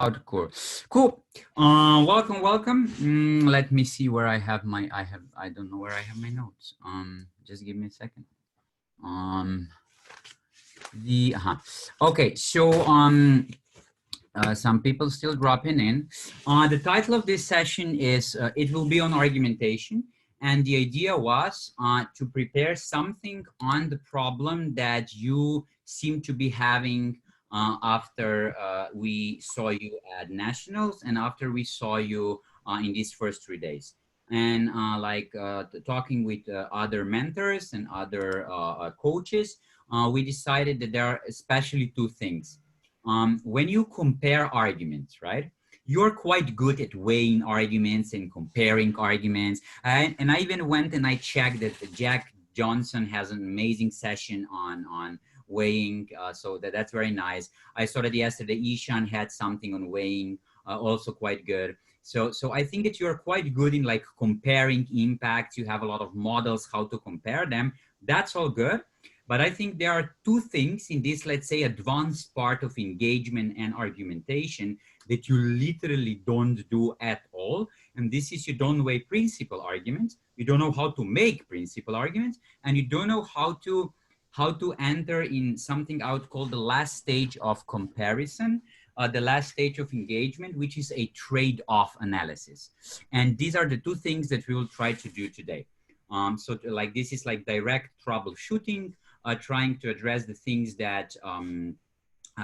Hardcore. Cool. Welcome. Let me see where I have my. I don't know where I have my notes. Just give me a second. Okay. So some people still dropping in. The title of this session is it will be on argumentation, and the idea was to prepare something on the problem that you seem to be having after we saw you at nationals and after we saw you in these first 3 days. And talking with other mentors and other coaches, we decided that there are especially two things. When you compare arguments, right? You're quite good at weighing arguments and comparing arguments. And I even went and I checked that Jack Johnson has an amazing session on weighing, so that's very nice. I saw that yesterday Ishan had something on weighing, also quite good. So I think that you're quite good in like comparing impacts. You have a lot of models how to compare them. That's all good. But I think there are two things in this, let's say, advanced part of engagement and argumentation that you literally don't do at all. And this is you don't weigh principal arguments, you don't know how to make principal arguments, and you don't know how to enter in something out called the last stage of comparison, the last stage of engagement, which is a trade-off analysis. And these are the two things that we will try to do today. This is like direct troubleshooting, trying to address the things that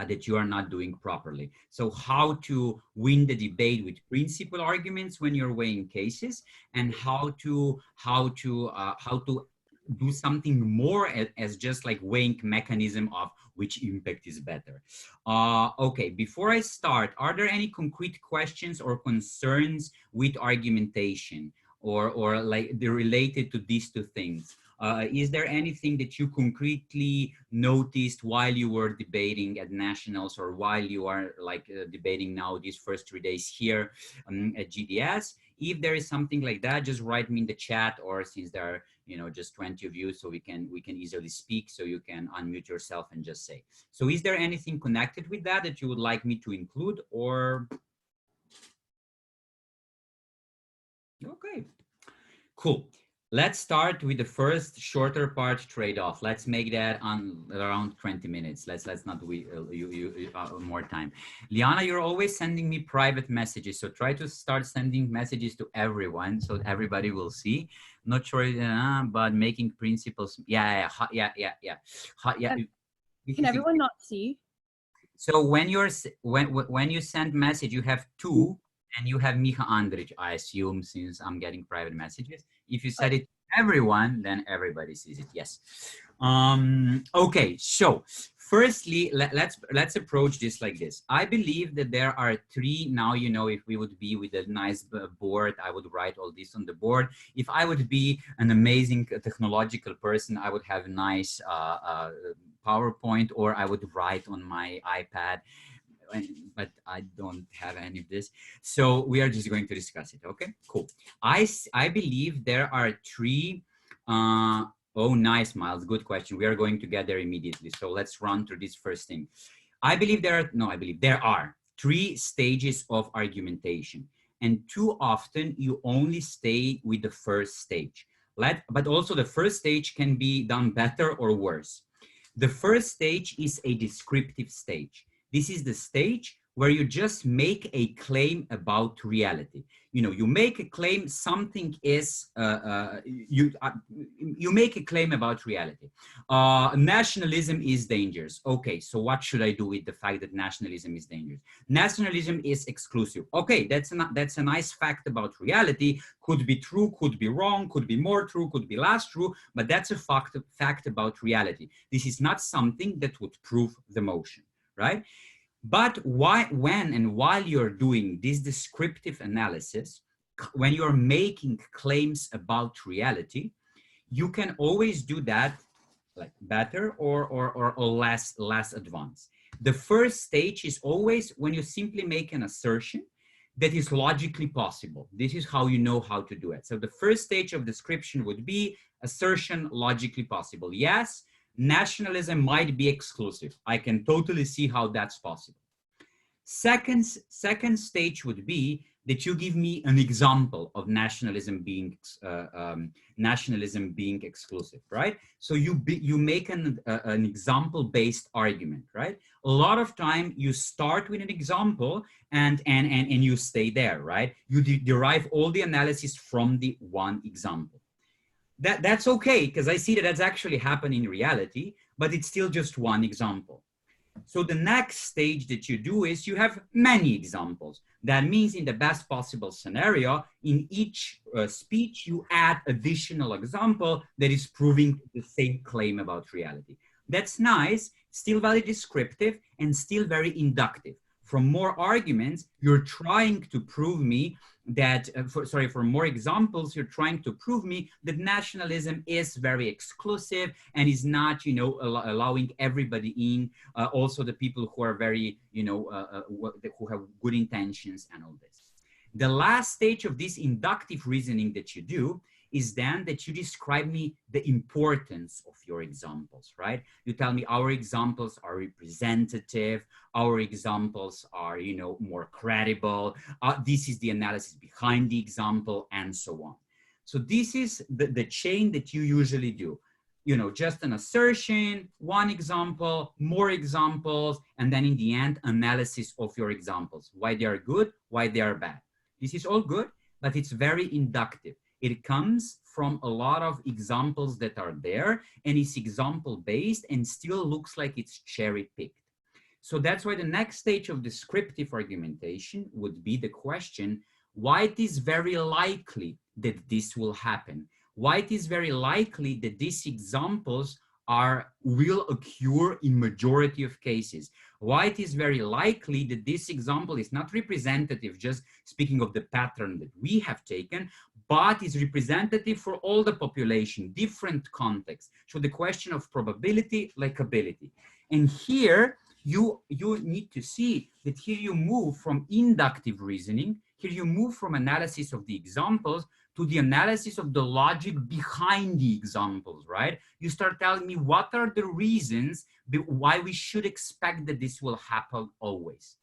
that you are not doing properly. So how to win the debate with principal arguments when you're weighing cases, and how to do something more as just like weighing mechanism of which impact is better. Okay, before I start, are there any concrete questions or concerns with argumentation or like they're related to these two things? Is there anything that you concretely noticed while you were debating at nationals, or while you are debating now these first 3 days here at GDS? If there is something like that, just write me in the chat, or since there are just 20 of you, so we can easily speak, so you can unmute yourself and just say. So is there anything connected with that that you would like me to include, or? Okay, cool. Let's start with the first shorter part, trade-off. Let's make that on around 20 minutes. Let's not more time. Liana, you're always sending me private messages, so try to start sending messages to everyone so everybody will see. Not sure, but making principles. Yeah. Can everyone not see? So when you send message, you have two. And you have Miha Andric, I assume, since I'm getting private messages. If you said it to everyone, then everybody sees it. Yes. Okay. So firstly, let's approach this like this. I believe that there are three. Now, if we would be with a nice board, I would write all this on the board. If I would be an amazing technological person, I would have a nice PowerPoint, or I would write on my iPad. But I don't have any of this. So we are just going to discuss it. Okay, cool. I believe there are three. Oh, nice, Miles. Good question. We are going to get there immediately. So let's run through this first thing. I believe there are three stages of argumentation. And too often you only stay with the first stage. But also the first stage can be done better or worse. The first stage is a descriptive stage. This is the stage where you just make a claim about reality. You make a claim, something is, you make a claim about reality. Nationalism is dangerous. Okay, so what should I do with the fact that nationalism is dangerous? Nationalism is exclusive. Okay, that's a nice fact about reality. Could be true, could be wrong, could be more true, could be less true, but that's a fact about reality. This is not something that would prove the motion. Right? But when and while you're doing this descriptive analysis, when you're making claims about reality, you can always do that like better or less advanced. The first stage is always when you simply make an assertion that is logically possible. This is how you know how to do it. So the first stage of description would be assertion logically possible. Yes, nationalism might be exclusive. I can totally see how that's possible. Second stage would be that you give me an example of nationalism being exclusive, right? So you make an example-based argument, right? A lot of time you start with an example and you stay there, right? You derive all the analysis from the one example. That's okay, because I see that that's actually happening in reality, but it's still just one example. So the next stage that you do is you have many examples. That means in the best possible scenario, in each speech, you add additional example that is proving the same claim about reality. That's nice, still very descriptive and still very inductive. From more arguments, you're trying to prove me that, for more examples, you're trying to prove me that nationalism is very exclusive and is not, allowing everybody in, also the people who are very, who have good intentions and all this. The last stage of this inductive reasoning that you do is then that you describe me the importance of your examples, right? You tell me our examples are representative, our examples are, more credible, this is the analysis behind the example, and so on. So this is the chain that you usually do. Just an assertion, one example, more examples, and then in the end, analysis of your examples, why they are good, why they are bad. This is all good, but it's very inductive. It comes from a lot of examples that are there, and it's example-based and still looks like it's cherry-picked. So that's why the next stage of descriptive argumentation would be the question, why it is very likely that this will happen? Why it is very likely that these examples will occur in majority of cases? Why it is very likely that this example is not representative, just speaking of the pattern that we have taken, but is representative for all the population, different contexts. So the question of probability, likability. And here you need to see that here you move from inductive reasoning, here you move from analysis of the examples to the analysis of the logic behind the examples, right? You start telling me what are the reasons why we should expect that this will happen always.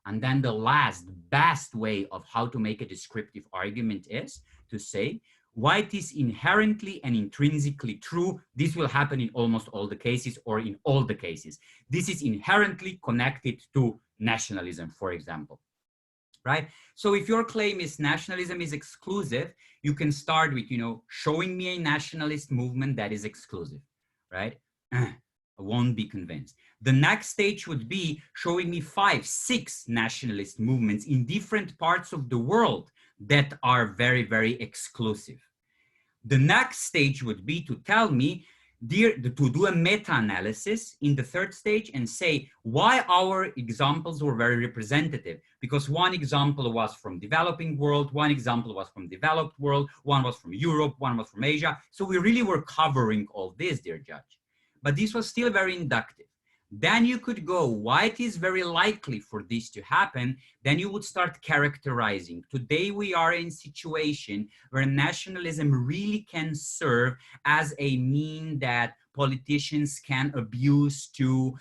And then the last best way of how to make a descriptive argument is to say why it is inherently and intrinsically true. This will happen in almost all the cases or in all the cases. This is inherently connected to nationalism, for example. Right? So if your claim is nationalism is exclusive, you can start with, showing me a nationalist movement that is exclusive, right? I won't be convinced. The next stage would be showing me 5, 6 nationalist movements in different parts of the world that are very, very exclusive. The next stage would be to tell me, to do a meta-analysis in the third stage and say why our examples were very representative. Because one example was from developing world, one example was from developed world, one was from Europe, one was from Asia. So we really were covering all this, dear judge. But this was still very inductive. Then you could go, why it is very likely for this to happen. Then you would start characterizing. Today we are in a situation where nationalism really can serve as a mean that politicians can abuse to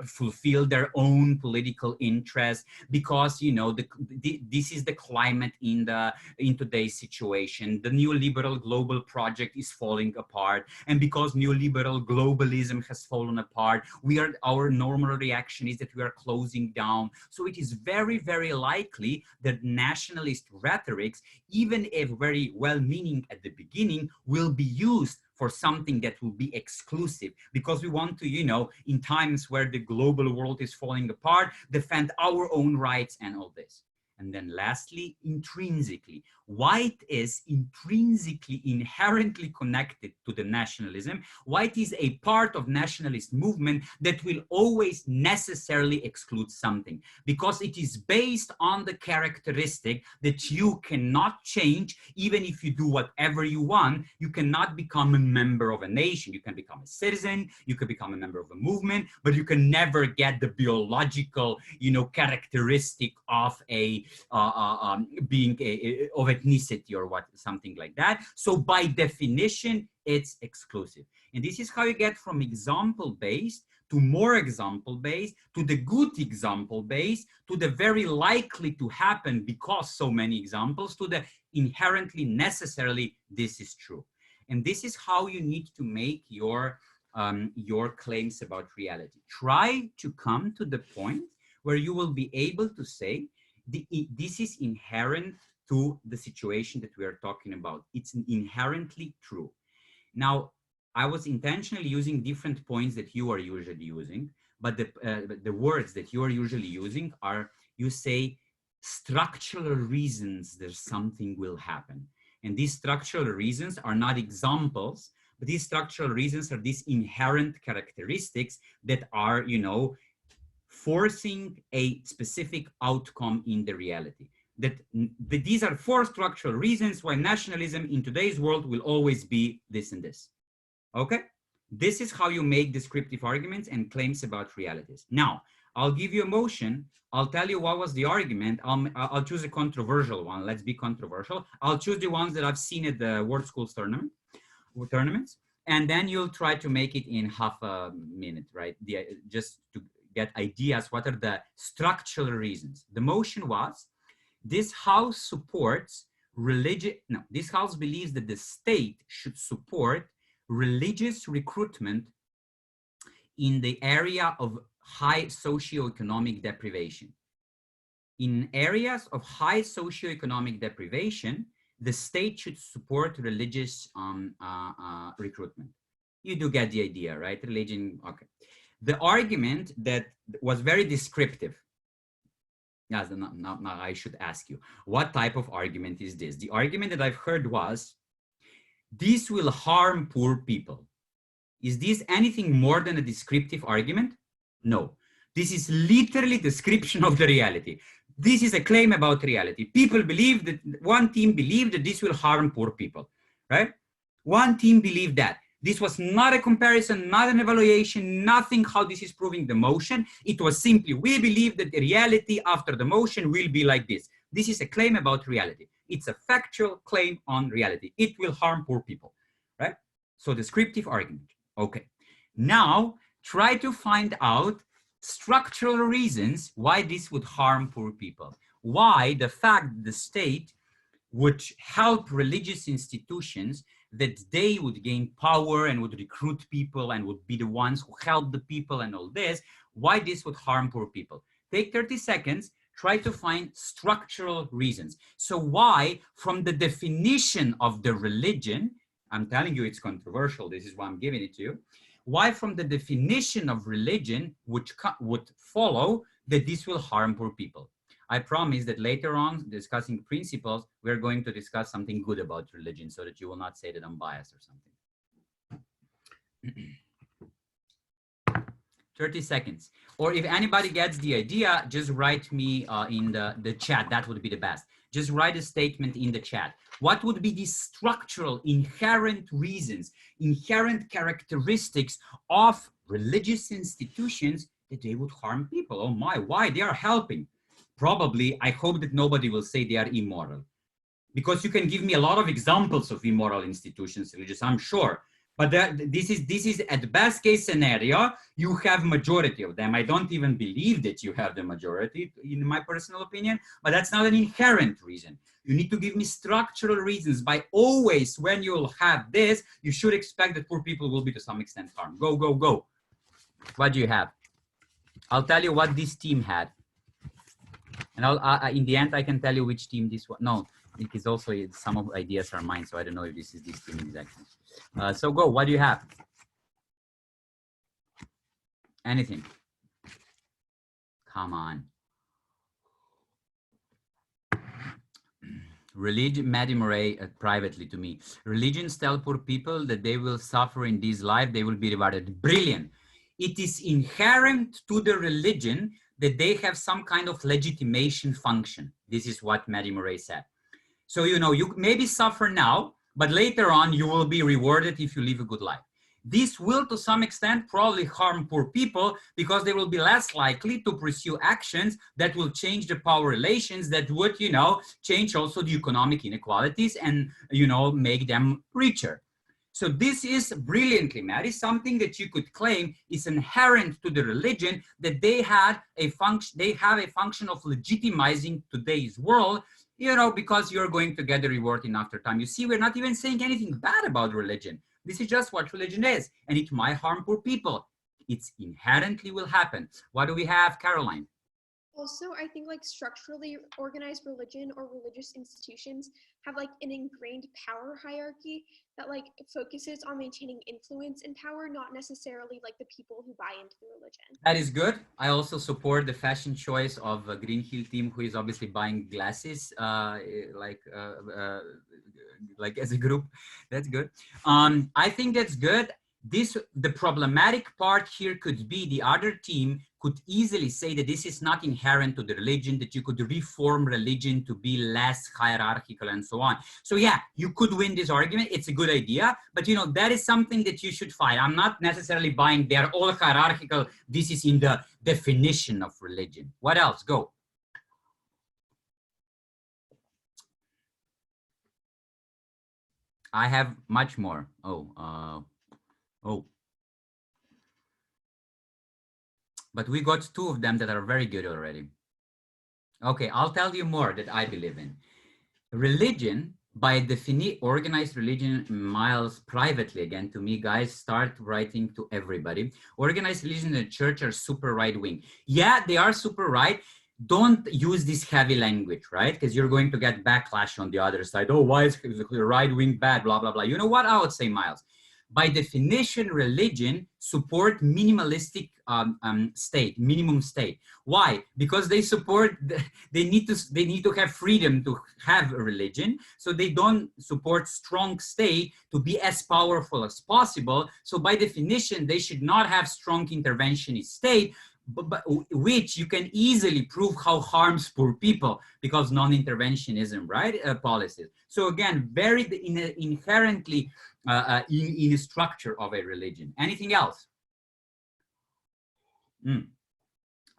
fulfill their own political interests, because this is the climate in today's situation. The neoliberal global project is falling apart, and because neoliberal globalism has fallen apart, our normal reaction is that we are closing down. So it is very, very likely that nationalist rhetorics, even if very well-meaning at the beginning, will be used for something that will be exclusive, because we want to, in times where the global world is falling apart, defend our own rights and all this. And then lastly, intrinsically, why it is intrinsically, inherently connected to the nationalism, why it is a part of nationalist movement that will always necessarily exclude something, because it is based on the characteristic that you cannot change. Even if you do whatever you want, you cannot become a member of a nation. You can become a citizen, you can become a member of a movement, but you can never get the biological, characteristic of being of ethnicity or something like that. So by definition, it's exclusive. And this is how you get from example-based to more example base, to the good example base, to the very likely to happen because so many examples, to the inherently necessarily this is true. And this is how you need to make your claims about reality. Try to come to the point where you will be able to say, this is inherent to the situation that we are talking about. It's inherently true. Now, I was intentionally using different points that you are usually using, but the words that you are usually using are, you say, structural reasons that something will happen. And these structural reasons are not examples, but these structural reasons are these inherent characteristics that are, you know, forcing a specific outcome in the reality. That these are 4 structural reasons why nationalism in today's world will always be this and this. Okay? This is how you make descriptive arguments and claims about realities. Now, I'll give you a motion. I'll tell you what was the argument. I'll choose a controversial one. Let's be controversial. I'll choose the ones that I've seen at the World Schools tournaments. And then you'll try to make it in half a minute, right? Just to get ideas, what are the structural reasons? The motion was, this house supports religion. No, this house believes that the state should support religious recruitment in the area of high socioeconomic deprivation. In areas of high socioeconomic deprivation, the state should support religious recruitment. You do get the idea, right? Religion, okay. The argument that was very descriptive. Yes, now I should ask you, what type of argument is this? The argument that I've heard was, this will harm poor people. Is this anything more than a descriptive argument? No. This is literally description of the reality. This is a claim about reality. People believe that, one team believed that this will harm poor people, right? One team believed that. This was not a comparison, not an evaluation, nothing how this is proving the motion. It was simply, we believe that the reality after the motion will be like this. This is a claim about reality. It's a factual claim on reality. It will harm poor people, right? So descriptive argument. Okay. Now try to find out structural reasons why this would harm poor people. Why the fact the state would help religious institutions, that they would gain power and would recruit people and would be the ones who help the people and all this, why this would harm poor people. Take 30 seconds, try to find structural reasons. So why, from the definition of the religion, I'm telling you it's controversial, this is why I'm giving it to you, why from the definition of religion would follow that this will harm poor people. I promise that later on, discussing principles, we're going to discuss something good about religion so that you will not say that I'm biased or something. 30 seconds. Or if anybody gets the idea, just write me in the chat. That would be the best. Just write a statement in the chat. What would be the structural, inherent reasons, inherent characteristics of religious institutions that they would harm people? Oh my, why? They are helping. Probably, I hope that nobody will say they are immoral, because you can give me a lot of examples of immoral institutions, religious, I'm sure. But this is at best case scenario, you have majority of them. I don't even believe that you have the majority, in my personal opinion, but that's not an inherent reason. You need to give me structural reasons. By always, when you'll have this, you should expect that poor people will be to some extent harmed. Go, go, go. What do you have? I'll tell you what this team had. And in the end, I can tell you which team this was. No, it is also, some of ideas are mine, so I don't know if this is this team exactly. So go, what do you have? Anything? Come on. Religion, Maddie Murray, privately to me. Religions tell poor people that they will suffer in this life, they will be rewarded. Brilliant. It is inherent to the religion that they have some kind of legitimation function. This is what Maddie Murray said. So, you know, you maybe suffer now, but later on you will be rewarded if you live a good life. This will, to some extent, probably harm poor people because they will be less likely to pursue actions that will change the power relations, that would, you know, change also the economic inequalities and, you know, make them richer. So this is brilliantly, Matt, is something that you could claim is inherent to the religion, that they have a function of legitimizing today's world, you know, because you're going to get the reward in after-time. You see, we're not even saying anything bad about religion. This is just what religion is, and it might harm poor people. It's inherently will happen. What do we have, Caroline? Also, I think like structurally organized religion or religious institutions have like an ingrained power hierarchy that like focuses on maintaining influence and power, not necessarily like the people who buy into the religion. That is good. I also support the fashion choice of Green Hill team, who is obviously buying glasses, like as a group. That's good. I think that's good. The problematic part here could be the other team could easily say that this is not inherent to the religion, that you could reform religion to be less hierarchical and so on. So yeah, you could win this argument. It's a good idea, but you know, that is something that you should fight. I'm not necessarily buying they're all hierarchical. This is in the definition of religion. What else? Go. I have much more. Oh. But we got two of them that are very good already. Okay, I'll tell you more that I believe in. Religion, by definition, organized religion, Miles, privately again to me, guys, start writing to everybody. Organized religion and the church are super right-wing. Yeah, they are super right. Don't use this heavy language, right? Because you're going to get backlash on the other side. Oh, why is the right-wing bad, blah, blah, blah. You know what I would say, Miles? By definition, religion support minimalistic state, minimum state. Why? Because they support, they need to have freedom to have a religion. So they don't support strong state to be as powerful as possible. So by definition, they should not have strong interventionist state, but which you can easily prove how harms poor people because non-interventionism, right? Policies. So again, very inherently in the structure of a religion. Anything else?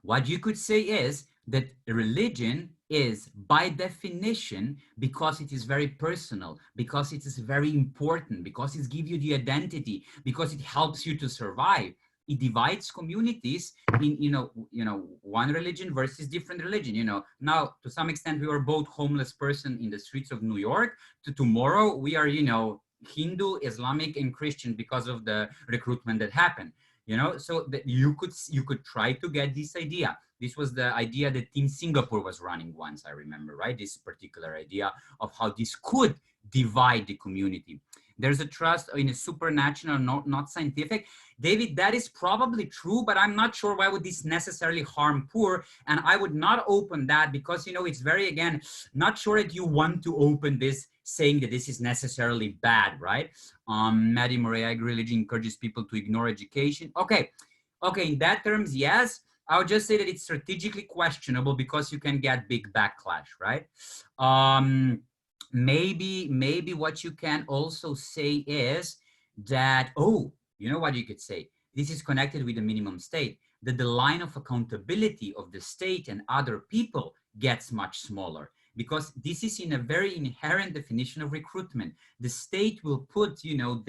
What you could say is that religion is by definition, because it is very personal, because it is very important, because it gives you the identity, because it helps you to survive. It divides communities in, you know, one religion versus different religion. You know, now to some extent we are both homeless person in the streets of New York. To tomorrow we are, you know, Hindu, Islamic, and Christian because of the recruitment that happened. You know, so that you could try to get this idea. This was the idea that Team Singapore was running once, I remember, right? This particular idea of how this could divide the community. There's a trust in a supernatural, not scientific. David, that is probably true, but I'm not sure why would this necessarily harm poor. And I would not open that because, you know, it's very, again, not sure that you want to open this saying that this is necessarily bad, right? Maddie Murray, I agree, religion encourages people to ignore education. Okay, in that terms, yes. I would just say that it's strategically questionable because you can get big backlash, right? Maybe what you can also say is that, oh, you know what you could say? This is connected with the minimum state, that the line of accountability of the state and other people gets much smaller, because this is in a very inherent definition of recruitment. The state will put, you know,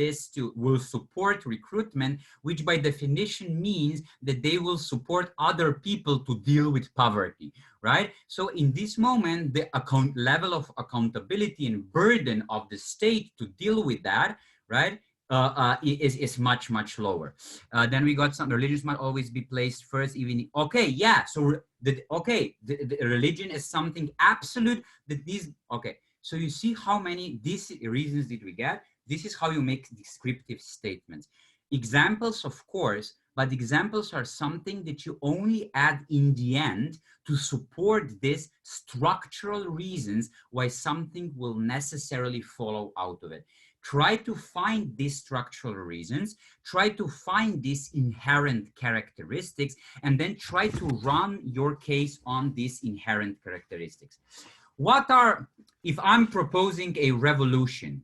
will support recruitment, which by definition means that they will support other people to deal with poverty, right? So in this moment, the level of accountability and burden of the state to deal with that, right, is much, much lower. Then we got some religions might always be placed first, even, okay, yeah, so the religion is something absolute that these, okay, so you see how many these reasons did we get? This is how you make descriptive statements. Examples, of course, but examples are something that you only add in the end to support these structural reasons why something will necessarily follow out of it. Try to find these structural reasons, try to find these inherent characteristics, and then try to run your case on these inherent characteristics. What are, if I'm proposing a revolution,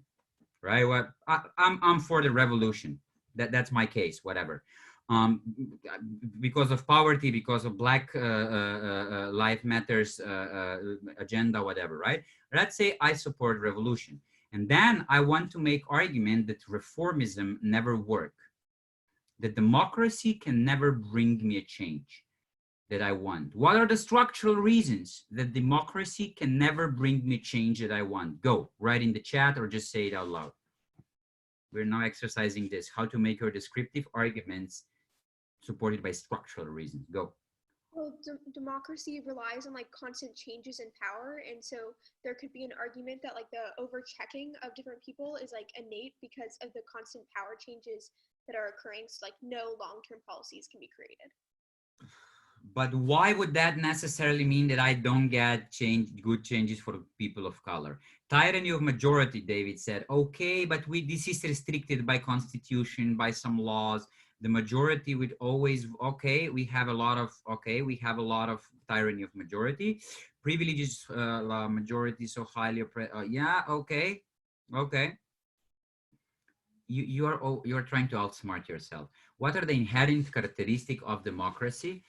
right? Well, I'm for the revolution. That's my case, whatever. Because of poverty, because of Black Life Matters agenda, whatever, right? Let's say I support revolution. And then I want to make argument that reformism never work, that democracy can never bring me a change that I want. What are the structural reasons that democracy can never bring me change that I want? Go, write in the chat or just say it out loud. We're now exercising this, how to make your descriptive arguments supported by structural reasons. Go. Well, democracy relies on like constant changes in power, and so there could be an argument that like the overchecking of different people is like innate because of the constant power changes that are occurring. So like no long-term policies can be created. But why would that necessarily mean that I don't get good changes for people of color? Tyranny of majority, David said, okay, but this is restricted by constitution, by some laws. The majority would always, okay, we have a lot of tyranny of majority. Privileges, majority so highly oppressed. Yeah, okay. You're trying to outsmart yourself. What are the inherent characteristics of democracy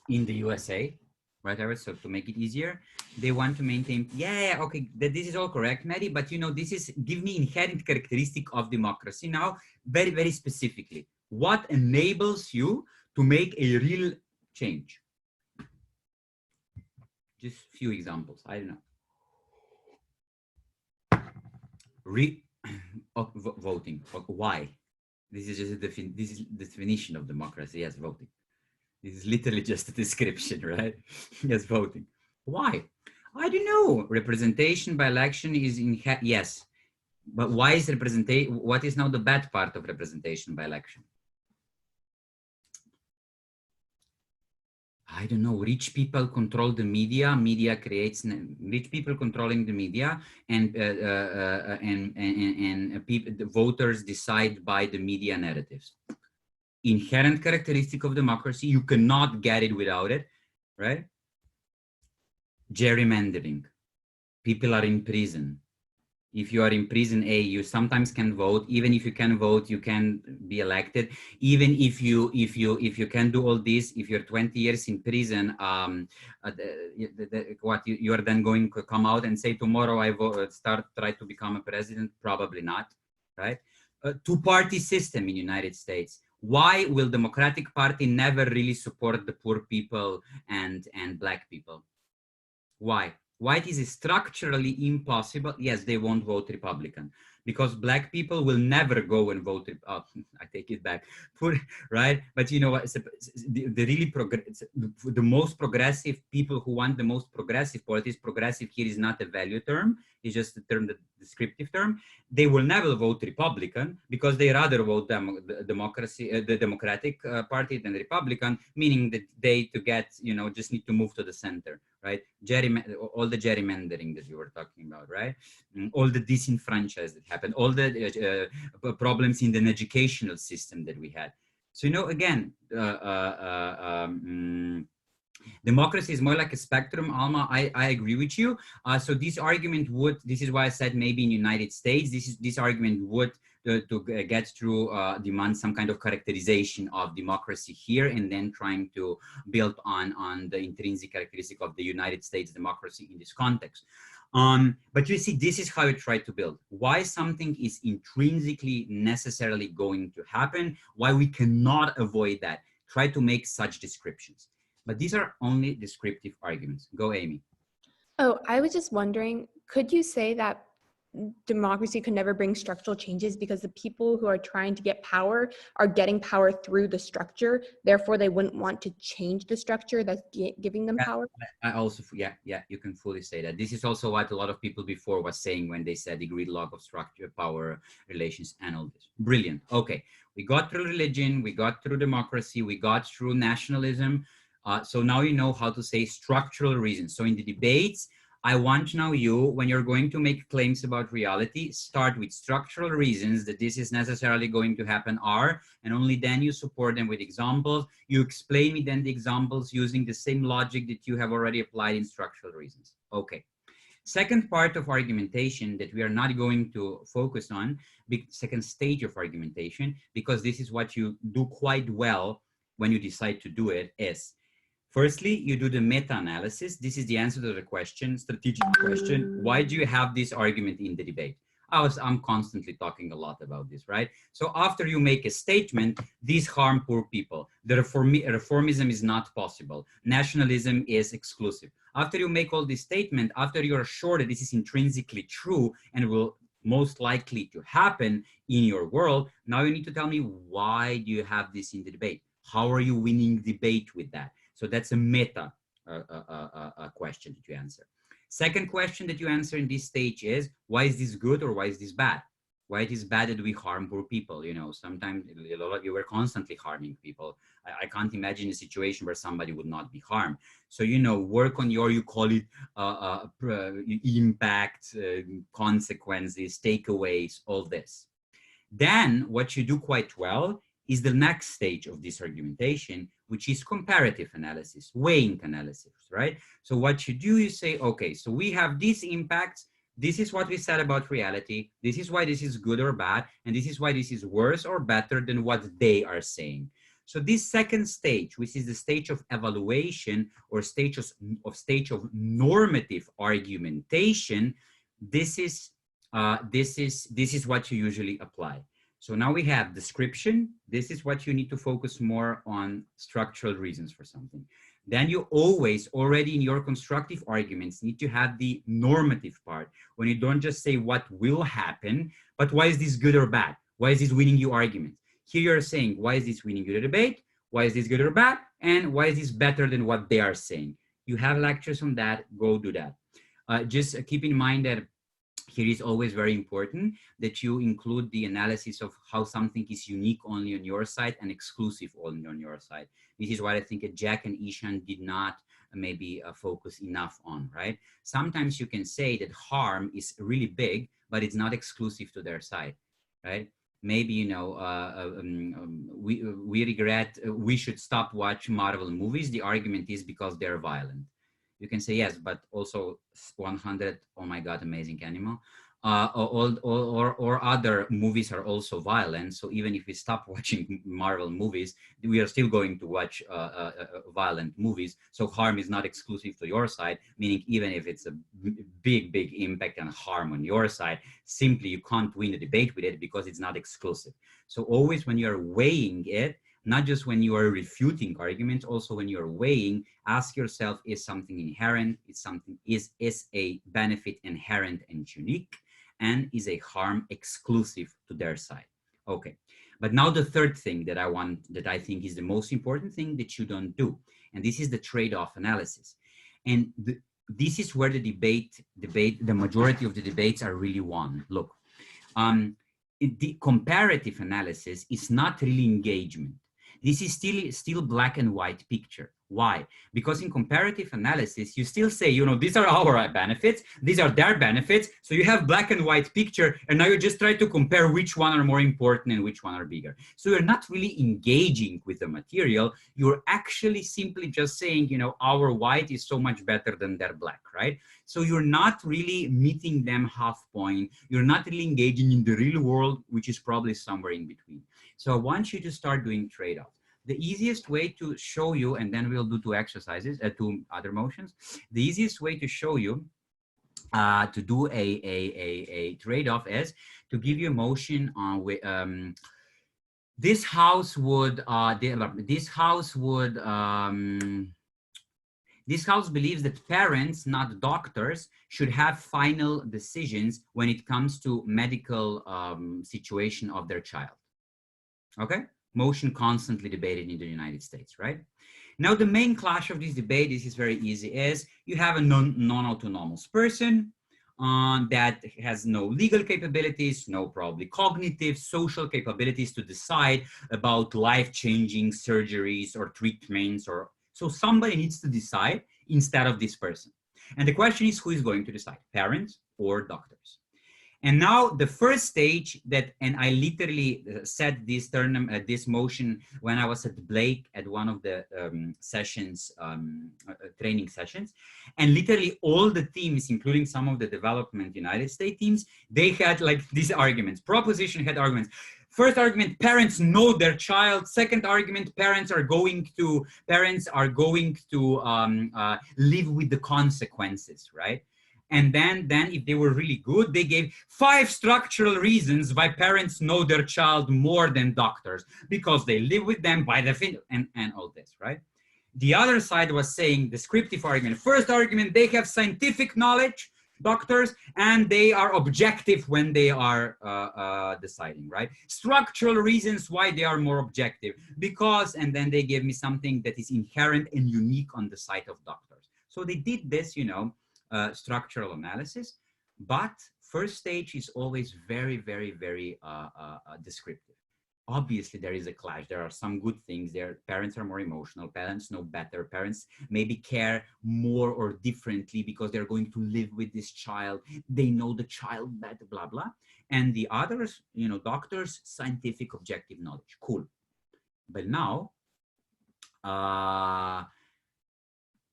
in the USA, right? So to make it easier, they want to maintain, okay, this is all correct, Maddie, but you know, this is, give me inherent characteristic of democracy now, very, very specifically. What enables you to make a real change? Just a few examples, I don't know. Voting, why? This is just this is the definition of democracy, yes, voting. This is literally just a description, right? Yes, voting. Why? I don't know. Representation by election is yes. But why is representation? What is now the bad part of representation by election? I don't know. Rich people control the media. Media creates rich people controlling the media, and the voters decide by the media narratives. Inherent characteristic of democracy, you cannot get it without it, right? Gerrymandering, people are in prison. If you are in prison, you sometimes can vote. Even if you can vote, you can be elected. Even if you can do all this, if you're 20 years in prison, you are then going to come out and say tomorrow I try to become a president? Probably not, right? Two-party system in United States. Why will Democratic Party never really support the poor people and Black people? Why? Why it is structurally impossible? Yes, they won't vote Republican because Black people will never go and vote. I take it back, right? But you know what? The most progressive people who want the most progressive politics. Progressive here is not a value term; it's just a term, the descriptive term. They will never vote Republican because they rather vote the Democratic Party than the Republican, meaning that they just need to move to the center, right? All the gerrymandering that you were talking about, right? All the disenfranchised that happened, all the problems in the educational system that we had. So, again, democracy is more like a spectrum. Alma, I agree with you. So this argument this is why I said maybe in United States, this argument would to get through demand some kind of characterization of democracy here, and then trying to build on the intrinsic characteristic of the United States democracy in this context. But you see, this is how I try to build. Why something is intrinsically necessarily going to happen, why we cannot avoid that. Try to make such descriptions. But these are only descriptive arguments. Go, Amy. Oh, I was just wondering, could you say that democracy could never bring structural changes because the people who are trying to get power are getting power through the structure, therefore they wouldn't want to change the structure that's giving them power? I also, yeah, you can fully say that. This is also what a lot of people before was saying when they said the gridlock of structure, power relations, and all this. Brilliant. Okay, we got through religion, we got through democracy, we got through nationalism. So now you know how to say structural reasons. So in the debates, I want now when you're going to make claims about reality, start with structural reasons that this is necessarily going to happen and only then you support them with examples. You explain me then the examples using the same logic that you have already applied in structural reasons. Okay. Second part of argumentation that we are not going to focus on, second stage of argumentation, because this is what you do quite well when you decide to do it, is firstly, you do the meta-analysis. This is the answer to the question, strategic question. Why do you have this argument in the debate? I'm constantly talking a lot about this, right? So after you make a statement, these harm poor people. The reformism is not possible. Nationalism is exclusive. After you make all this statement, after you're sure that this is intrinsically true and will most likely to happen in your world, now you need to tell me, why do you have this in the debate? How are you winning debate with that? So that's a meta question that you answer. Second question that you answer in this stage is, why is this good or why is this bad? Why it is bad that we harm poor people? You know, sometimes a lot of you were constantly harming people. I can't imagine a situation where somebody would not be harmed. So, you know, work on your, you call it impact, consequences, takeaways, all this. Then what you do quite well is the next stage of this argumentation, which is comparative analysis, weighing analysis, right? So what you do, you say, okay, so we have these impacts. This is what we said about reality. This is why this is good or bad. And this is why this is worse or better than what they are saying. So this second stage, which is the stage of evaluation or stage of normative argumentation, this is what you usually apply. So now we have description. This is what you need to focus more on, structural reasons for something. Then you always already in your constructive arguments need to have the normative part, when you don't just say what will happen, but why is this good or bad? Why is this winning you argument? Here you're saying, why is this winning you the debate? Why is this good or bad? And why is this better than what they are saying? You have lectures on that, go do that. Just keep in mind that here is always very important that you include the analysis of how something is unique only on your side and exclusive only on your side. This is what I think Jack and Ishan did not maybe focus enough on, right? Sometimes you can say that harm is really big, but it's not exclusive to their side, right? Maybe, you know, we regret, we should stop watching Marvel movies. The argument is because they're violent. You can say yes, but also 100, oh my God, amazing animal. Or other movies are also violent. So even if we stop watching Marvel movies, we are still going to watch violent movies. So harm is not exclusive to your side, meaning even if it's a big impact and harm on your side, simply you can't win the debate with it because it's not exclusive. So always when you're weighing it, not just when you are refuting arguments, also when you're weighing, ask yourself, is something inherent? Is a benefit inherent and unique? And is a harm exclusive to their side? Okay, but now the third thing that I think is the most important thing that you don't do, and this is the trade-off analysis. And this is where the majority of the debates are really won. Look, the comparative analysis is not really engagement. This is still black and white picture. Why? Because in comparative analysis, you still say, you know, these are our benefits, these are their benefits. So you have black and white picture, and now you just try to compare which one are more important and which one are bigger. So you're not really engaging with the material. You're actually simply just saying, you know, our white is so much better than their black, right? So you're not really meeting them half point. You're not really engaging in the real world, which is probably somewhere in between. So I want you to start doing trade-offs. The easiest way to show you, and then we'll do two exercises, two other motions. The easiest way to show you to do a trade-off is to give you a motion on this house believes that parents, not doctors, should have final decisions when it comes to medical situation of their child. Okay? Motion constantly debated in the United States, right? Now, the main clash of this debate, this is very easy, is you have a non-autonomous person that has no legal capabilities, no probably cognitive, social capabilities to decide about life-changing surgeries or treatments. So somebody needs to decide instead of this person. And the question is, who is going to decide, parents or doctors? And now the first stage and I literally said this motion when I was at Blake at one of the sessions, training sessions, and literally all the teams, including some of the development United States teams, they had like these arguments. Proposition had arguments. First argument, parents know their child. Second argument, parents are going to live with the consequences, right? And then if they were really good, they gave 5 structural reasons why parents know their child more than doctors, because they live with them by the and all this, right? The other side was saying descriptive argument. First argument, they have scientific knowledge, doctors, and they are objective when they are deciding, right? Structural reasons why they are more objective, because, and then they gave me something that is inherent and unique on the side of doctors. So they did this, structural analysis, but first stage is always very, very, very descriptive. Obviously, there is a clash. There are some good things. Their parents are more emotional. Parents know better. Parents maybe care more or differently because they're going to live with this child. They know the child better, blah, blah. And the others, doctors, scientific, objective knowledge. Cool. But now,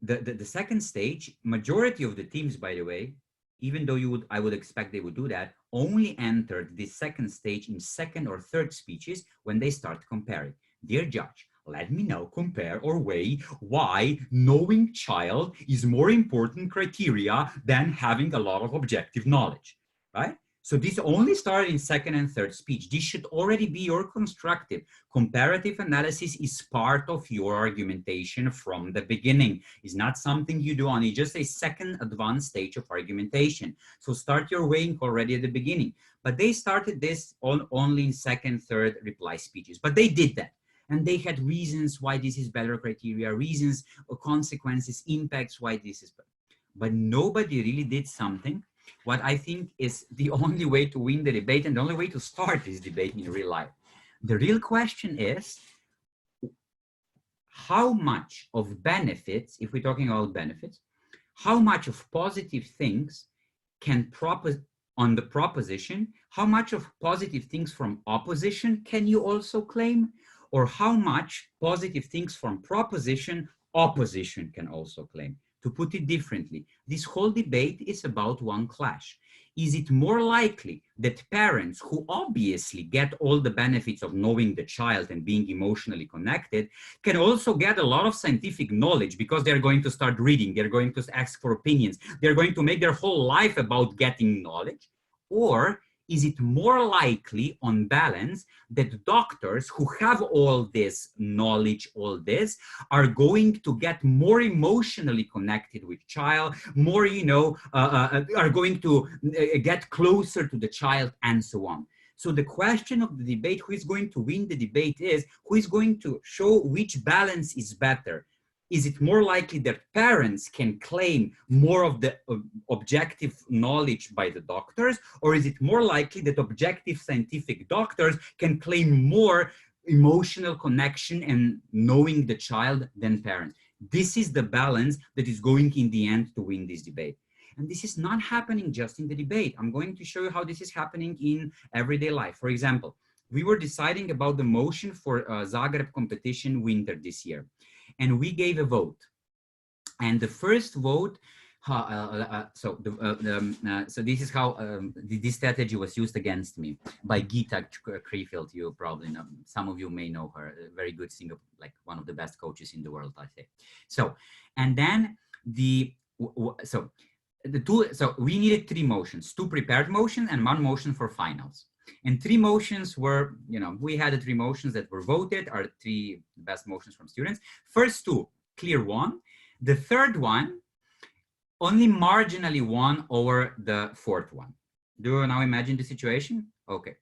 the second stage, majority of the teams, by the way, even though I would expect they would do that, only entered this second stage in second or third speeches when they start comparing. Dear judge, let me now compare or weigh why knowing child is more important criteria than having a lot of objective knowledge, right? So this only started in second and third speech. This should already be your constructive. Comparative analysis is part of your argumentation from the beginning. It's not something you do on, it's just a second advanced stage of argumentation. So start your weighing already at the beginning. But they started this only in second, third reply speeches. But they did that. And they had reasons why this is better criteria, reasons or consequences, impacts why this is better. But nobody really did something what I think is the only way to win the debate and the only way to start this debate in real life. The real question is, how much of benefits, if we're talking about benefits, how much of positive things can on the proposition, how much of positive things from opposition can you also claim, or how much positive things from proposition opposition can also claim? To put it differently, this whole debate is about one clash. Is it more likely that parents who obviously get all the benefits of knowing the child and being emotionally connected can also get a lot of scientific knowledge because they're going to start reading, they're going to ask for opinions, they're going to make their whole life about getting knowledge? Or is it more likely on balance that doctors who have all this knowledge, all this, are going to get more emotionally connected with child, more, are going to get closer to the child and so on? So the question of the debate, who is going to win the debate, is who is going to show which balance is better. Is it more likely that parents can claim more of the objective knowledge by the doctors, or is it more likely that objective scientific doctors can claim more emotional connection and knowing the child than parents? This is the balance that is going in the end to win this debate. And this is not happening just in the debate. I'm going to show you how this is happening in everyday life. For example, we were deciding about the motion for Zagreb competition winter this year. And we gave a vote, and the first vote. So this is how this strategy was used against me by Gita Kreefeld. You probably know. Some of you may know her. A very good singer, like one of the best coaches in the world, I say. So, and then so we needed 3 motions: 2 prepared motions and 1 motion for finals. And 3 motions were, we had the 3 motions that were voted, are 3 best motions from students. First 2, clear won. The third one only marginally won over the fourth one. Do you now imagine the situation? Okay.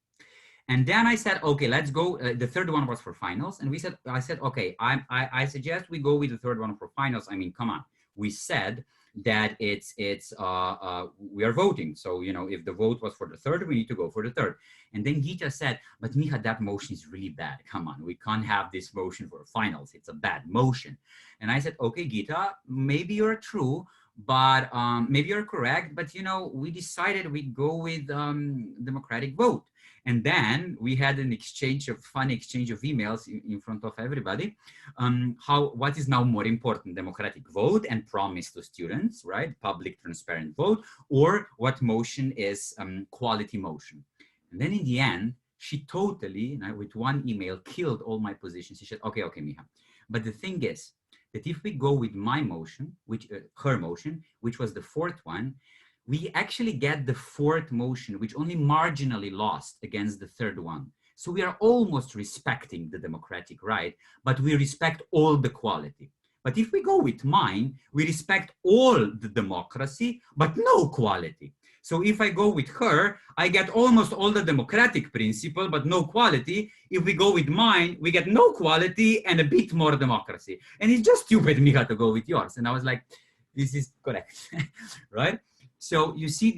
And then I said, okay, let's go. The third one was for finals. And I said, okay, I suggest we go with the third one for finals. I mean, come on. We said that we are voting. So, if the vote was for the third, we need to go for the third. And then Gita said, but Miha, that motion is really bad. Come on, we can't have this motion for finals. It's a bad motion. And I said, okay, Gita, maybe you're true, but maybe you're correct. But, we decided we'd go with democratic vote. And then we had an funny exchange of emails in front of everybody. What is now more important, democratic vote and promise to students, right? Public, transparent vote, or what motion is quality motion? And then in the end, she totally, with one email, killed all my positions. She said, okay, Miha. But the thing is that if we go with my motion, her motion, which was the fourth one, we actually get the fourth motion, which only marginally lost against the third one. So we are almost respecting the democratic right, but we respect all the quality. But if we go with mine, we respect all the democracy, but no quality. So if I go with her, I get almost all the democratic principle, but no quality. If we go with mine, we get no quality and a bit more democracy. And it's just stupid, Miha, to go with yours. And I was like, this is correct, right? So you see,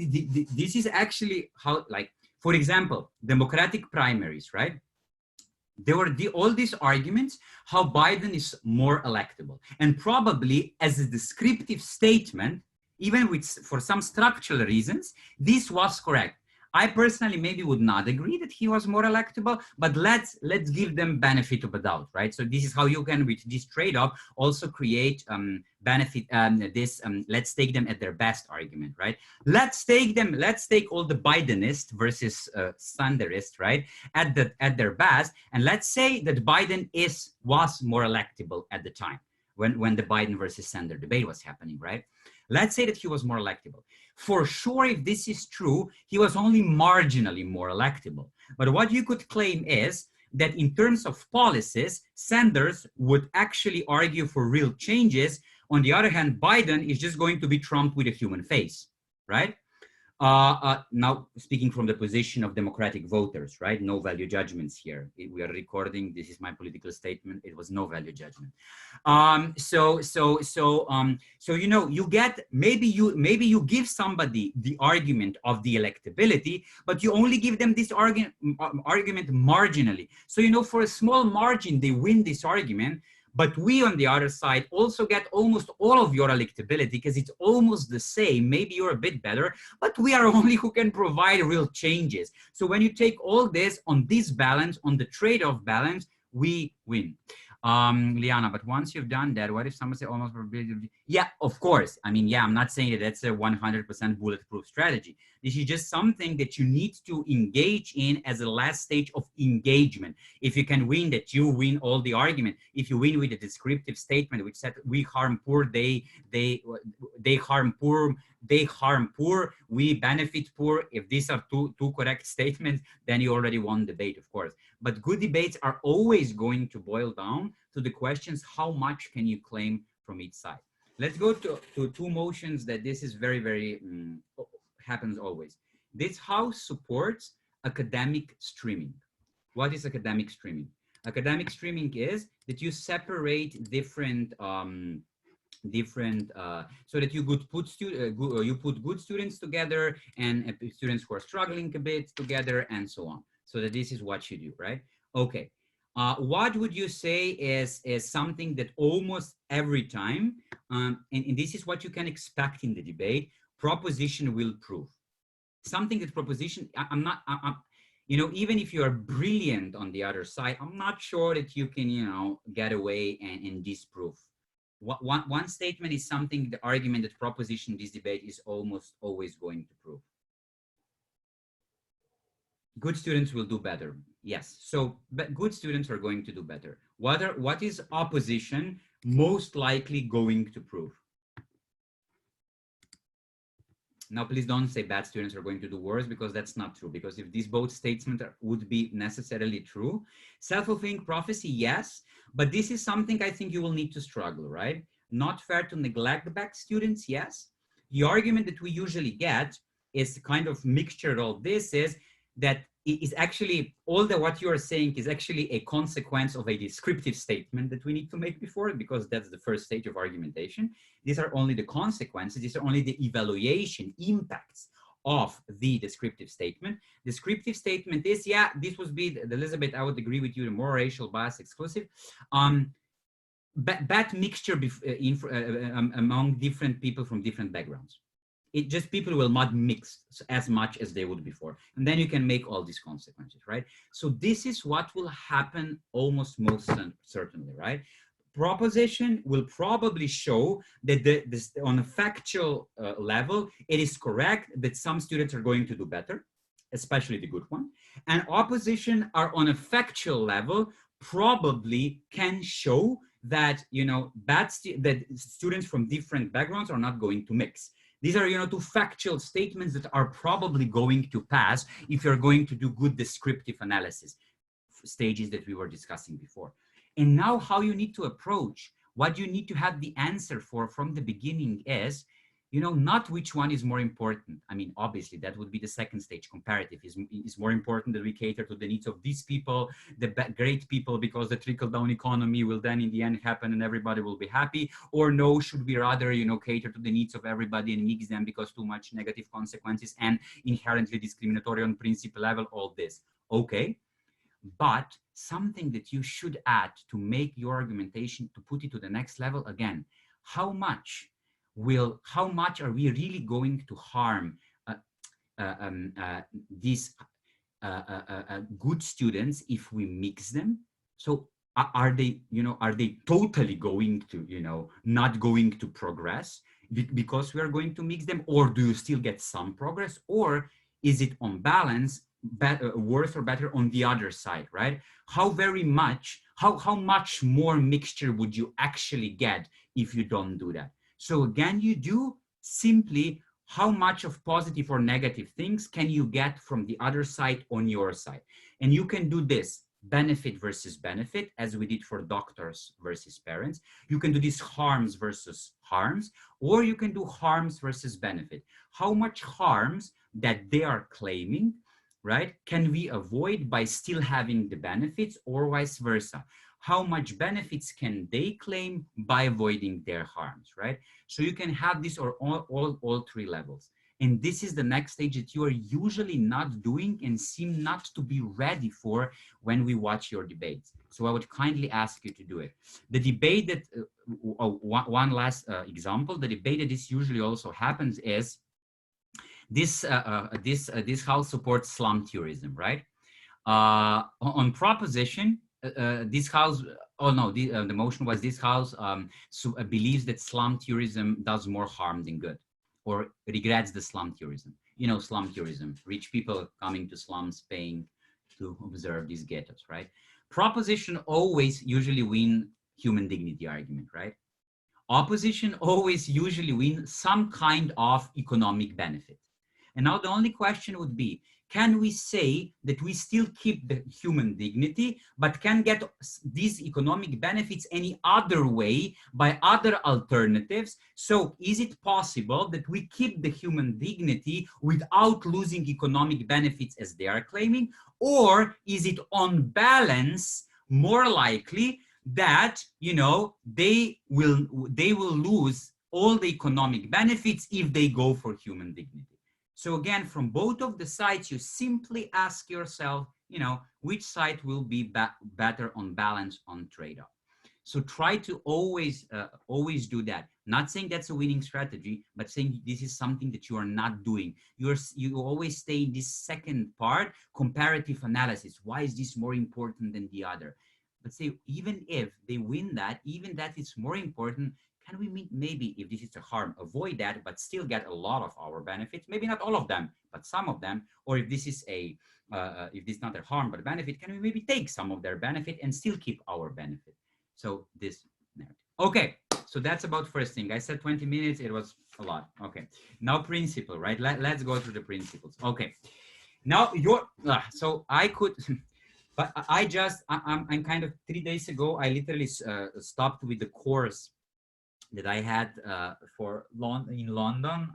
this is actually how, like, for example, democratic primaries, right? There were all these arguments how Biden is more electable. And probably as a descriptive statement, even with, for some structural reasons, this was correct. I personally maybe would not agree that he was more electable, but let's give them benefit of the doubt, right? So this is how you can, with this trade-off, also create benefit. Let's take them at their best argument, right? Let's take all the Bidenist versus Sanderist, right, at their best, and let's say that Biden was more electable at the time when the Biden versus Sanders debate was happening, right? Let's say that he was more electable. For sure, if this is true, he was only marginally more electable. But what you could claim is that in terms of policies, Sanders would actually argue for real changes. On the other hand, Biden is just going to be Trump with a human face, right? Now, speaking from the position of democratic voters, right? No value judgments here. We are recording. This is my political statement. It was no value judgment. So you know, you get, maybe you give somebody the argument of the electability, but you only give them this argument marginally. So, you know, for a small margin, they win this argument. But we, on the other side, also get almost all of your electability because it's almost the same. Maybe you're a bit better, but we are only who can provide real changes. So when you take all this on this balance, on the trade-off balance, we win. Liana, but once you've done that, what if someone say almost probability? Yeah, of course. I mean, yeah, I'm not saying that that's a 100% bulletproof strategy. This is just something that you need to engage in as a last stage of engagement. If you can win that, you win all the argument. If you win with a descriptive statement, which said we harm poor, they harm poor, they harm poor, we benefit poor. If these are two correct statements, then you already won debate, of course. But good debates are always going to boil down to the questions, how much can you claim from each side? Let's go to two motions that this is very, very, happens always. This house supports academic streaming. What is academic streaming? Academic streaming is that you separate different, so that you could put you put good students together and students who are struggling a bit together and so on. So that this is what you do, right? Okay. What would you say is something that almost every time, and this is what you can expect in the debate, proposition will prove. Something that proposition, you know, even if you are brilliant on the other side, I'm not sure that you can, you know, get away and disprove. One statement is something, the argument that proposition in this debate is almost always going to prove. Good students will do better. Yes. So, but good students are going to do better. What is opposition most likely going to prove? Now, please don't say bad students are going to do worse, because that's not true. Because if these both statements would be necessarily true, self-fulfilling prophecy, yes, but this is something I think you will need to struggle, right? Not fair to neglect bad students, yes. The argument that we usually get is kind of mixture of this, is that it is actually all that what you are saying is actually a consequence of a descriptive statement that we need to make before, because that's the first stage of argumentation. These are only the consequences. These are only the evaluation impacts of the descriptive statement. Descriptive statement is, yeah, this would be, Elizabeth, I would agree with you, the more racial bias exclusive. Bad mixture among different people from different backgrounds. It just, people will not mix as much as they would before. And then you can make all these consequences, right? So this is what will happen almost most certainly, right? Proposition will probably show that on a factual level, it is correct that some students are going to do better, especially the good one. And opposition are on a factual level, probably can show that, you know, that students from different backgrounds are not going to mix. These are, you know, two factual statements that are probably going to pass if you're going to do good descriptive analysis stages that we were discussing before. And now how you need to approach, what you need to have the answer for from the beginning is, you know, not which one is more important. I mean, obviously that would be the second stage. Comparative is more important that we cater to the needs of these people, the great people, because the trickle down economy will then in the end happen and everybody will be happy. Or no, should we rather, you know, cater to the needs of everybody and mix them because too much negative consequences and inherently discriminatory on principle level, all this. Okay. But something that you should add to make your argumentation, to put it to the next level again, how much are we really going to harm these good students if we mix them? So are they, you know, are they totally going to, you know, not going to progress because we are going to mix them? Or do you still get some progress? Or is it on balance worse or better on the other side, right? How much more mixture would you actually get if you don't do that? So again, you do simply how much of positive or negative things can you get from the other side on your side. And you can do this benefit versus benefit, as we did for doctors versus parents. You can do this harms versus harms, or you can do harms versus benefit. How much harms that they are claiming, right, can we avoid by still having the benefits, or vice versa? How much benefits can they claim by avoiding their harms, right? So you can have this or all three levels. And this is the next stage that you are usually not doing and seem not to be ready for when we watch your debates. So I would kindly ask you to do it. The debate that, one last example, the debate that this usually also happens is, this house supports slum tourism, right? On proposition, this house, the motion was this house believes that slum tourism does more harm than good, or regrets the slum tourism. You know, slum tourism, rich people coming to slums paying to observe these ghettos, right? Proposition always usually win human dignity argument, right? Opposition always usually win some kind of economic benefit. And now the only question would be, can we say that we still keep the human dignity, but can get these economic benefits any other way by other alternatives? So is it possible that we keep the human dignity without losing economic benefits as they are claiming? Or is it on balance more likely that, you know, they will lose all the economic benefits if they go for human dignity? So again, from both of the sides, you simply ask yourself, you know, which side will be better on balance on trade-off. So try to always do that. Not saying that's a winning strategy, but saying this is something that you are not doing. You always stay in this second part, comparative analysis. Why is this more important than the other? But say, even if they win that, even that is more important, can we maybe, if this is a harm, avoid that, but still get a lot of our benefits? Maybe not all of them, but some of them. Or if this is if this is not a harm but a benefit, can we maybe take some of their benefit and still keep our benefit? So this narrative. Okay, so that's about first thing. I said 20 minutes. It was a lot. Okay, now principle, right? Let's go through the principles. Okay, now so I could. But I'm kind of 3 days ago, I literally stopped with the course that I had in London.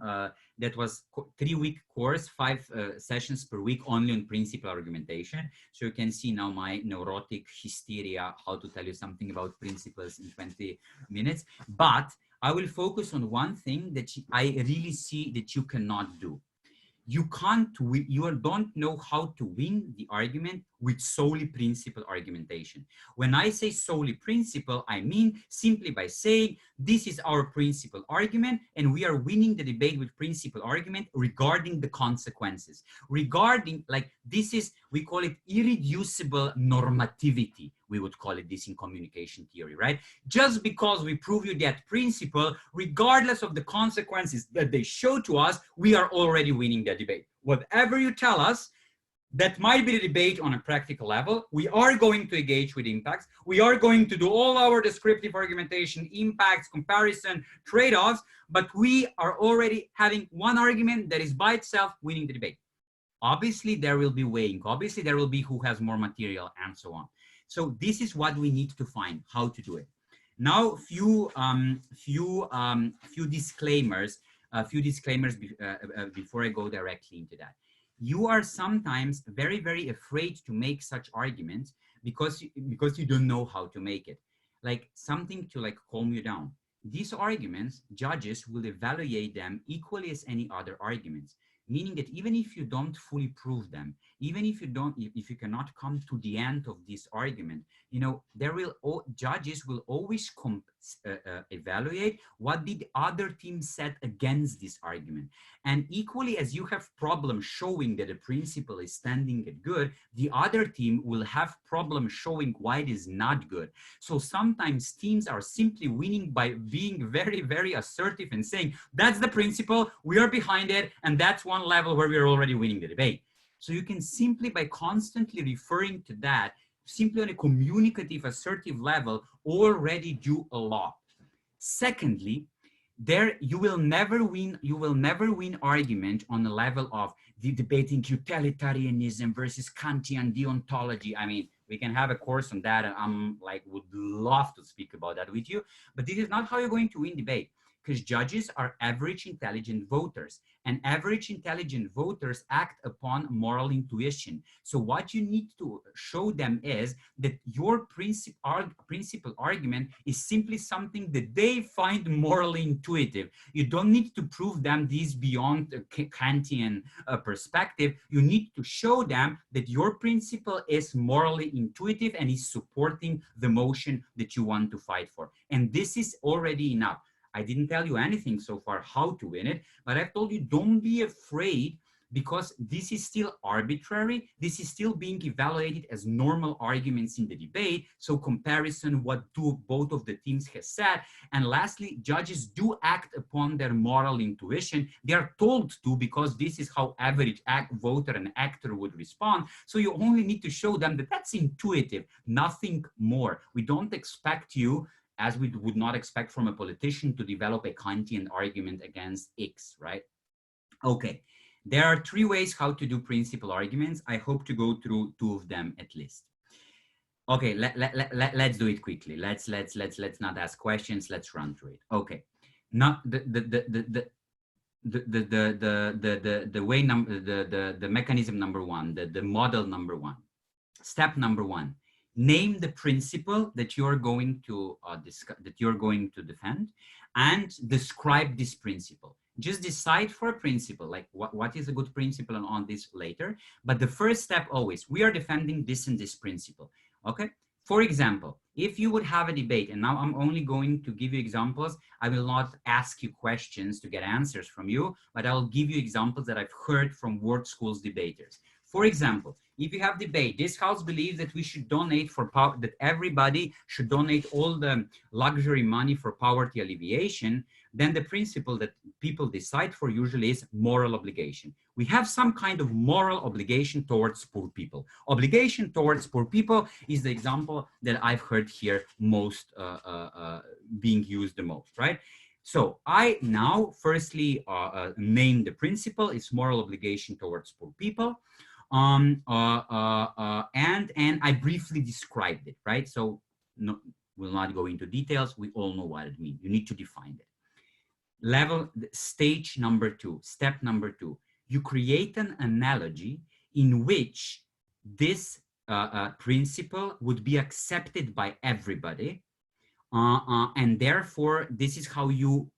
That was 3-week course, 5 sessions per week, only on principal argumentation. So you can see now my neurotic hysteria, how to tell you something about principles in 20 minutes. But I will focus on one thing that I really see that you cannot do. You don't know how to win the argument with solely principle argumentation. When I say solely principle, I mean simply by saying this is our principle argument and we are winning the debate with principle argument regarding the consequences. Regarding, like, this is, we call it irreducible normativity. We would call it this in communication theory, right? Just because we prove you that principle, regardless of the consequences that they show to us, we are already winning the debate. Whatever you tell us, That might be the debate on a practical level. We are going to engage with impacts. We are going to do all our descriptive argumentation, impacts, comparison, trade-offs, but we are already having one argument that is by itself winning the debate. Obviously, there will be weighing. Obviously, there will be who has more material and so on. So this is what we need to find, how to do it. Now, few disclaimers before I go directly into that. You are sometimes very, very afraid to make such arguments because you don't know how to make it. Like something to like calm you down. These arguments, judges will evaluate them equally as any other arguments, meaning that even if you don't fully prove them, even if you cannot come to the end of this argument, you know, judges will always evaluate what did other teams said against this argument. And equally as you have problems showing that a principle is standing at good, the other team will have problems showing why it is not good. So sometimes teams are simply winning by being very, very assertive and saying, that's the principle, we are behind it, and that's one level where we're already winning the debate. So you can simply, by constantly referring to that, simply on a communicative, assertive level, already do a lot. Secondly, you will never win argument on the level of the debating utilitarianism versus Kantian deontology. I mean, we can have a course on that, and I'm like, would love to speak about that with you, but this is not how you're going to win debate. Because judges are average intelligent voters, and average intelligent voters act upon moral intuition. So what you need to show them is that your principal argument is simply something that they find morally intuitive. You don't need to prove them this beyond a Kantian perspective. You need to show them that your principle is morally intuitive and is supporting the motion that you want to fight for. And this is already enough. I didn't tell you anything so far how to win it, but I've told you don't be afraid, because this is still arbitrary. This is still being evaluated as normal arguments in the debate. So comparison, what both of the teams have said. And lastly, judges do act upon their moral intuition. They are told to, because this is how average voter and actor would respond. So you only need to show them that that's intuitive, nothing more. We don't expect you, as we would not expect from a politician, to develop a Kantian argument against X, right? Okay, there are three ways how to do principal arguments. I hope to go through two of them at least. Okay, let's do it quickly. Let's not ask questions. Let's run through it. Okay, not the mechanism number one, the model number one, step number one. Name the principle that you're going to defend, and describe this principle. Just decide for a principle, like what is a good principle, and on this later. But the first step always, we are defending this and this principle. Okay. For example, if you would have a debate, and now I'm only going to give you examples. I will not ask you questions to get answers from you, but I will give you examples that I've heard from world schools debaters. For example, if you have debate, this house believes that we should donate for power, that everybody should donate all the luxury money for poverty alleviation, then the principle that people decide for usually is moral obligation. We have some kind of moral obligation towards poor people. Obligation towards poor people is the example that I've heard here most being used the most, right? So I now firstly name the principle. It's moral obligation towards poor people. And I briefly described it, right? So no, we'll not go into details. We all know what it means. You need to define it. Stage number two, step number two, you create an analogy in which this principle would be accepted by everybody. And therefore, this is how you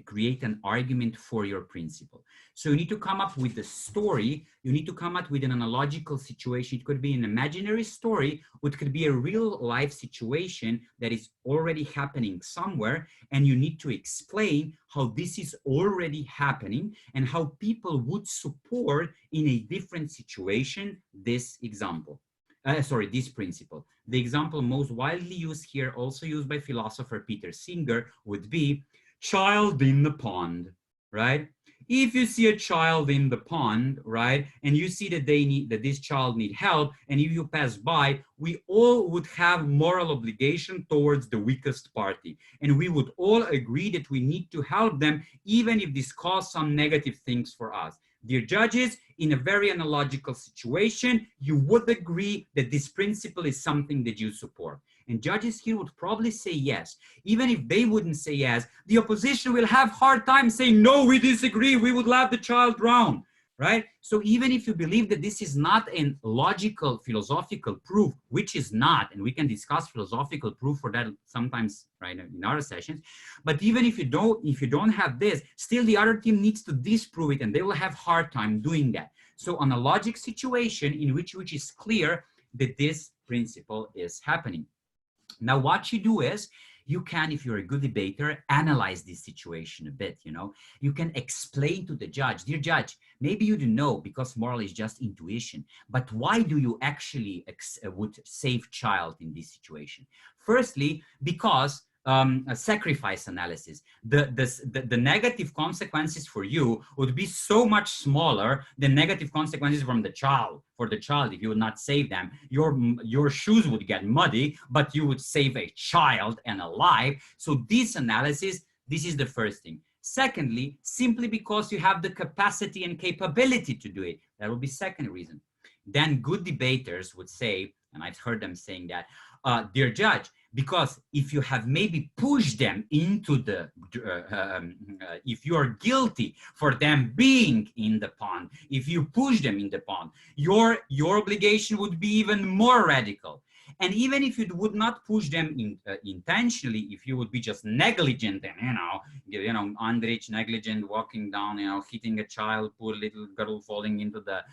create an argument for your principle. So you need to come up with a story. You need to come up with an analogical situation. It could be an imaginary story, or it could be a real life situation that is already happening somewhere. And you need to explain how this is already happening and how people would support in a different situation this example. This principle. The example most widely used here, also used by philosopher Peter Singer, would be child in the pond, right? If you see a child in the pond, right, and you see that this child need help, and if you pass by, we all would have moral obligation towards the weakest party, and we would all agree that we need to help them, even if this causes some negative things for us. Dear judges, in a very analogical situation, you would agree that this principle is something that you support. And judges here would probably say yes. Even if they wouldn't say yes, the opposition will have hard time saying, no, we disagree, we would let the child drown, right? So even if you believe that this is not a logical, philosophical proof, which is not, and we can discuss philosophical proof for that sometimes, right, in other sessions, but even if you don't have this, still the other team needs to disprove it, and they will have hard time doing that. So on a logic situation in which is clear that this principle is happening. Now, what you do is, you can, if you're a good debater, analyze this situation a bit, you know. You can explain to the judge, dear judge, maybe you don't know because moral is just intuition, but why do you actually would save child in this situation? Firstly, because a sacrifice analysis, the negative consequences for you would be so much smaller than negative consequences from the child. For the child, if you would not save them, your shoes would get muddy, but you would save a child and a life. So this analysis, this is the first thing. Secondly, simply because you have the capacity and capability to do it. That would be second reason. Then good debaters would say, and I've heard them saying that, dear judge, because if you have maybe pushed them into the, if you are guilty for them being in the pond, if you push them in the pond, your obligation would be even more radical. And even if you would not push them intentionally, if you would be just negligent and, Andric negligent, walking down, hitting a child, poor little girl falling into the,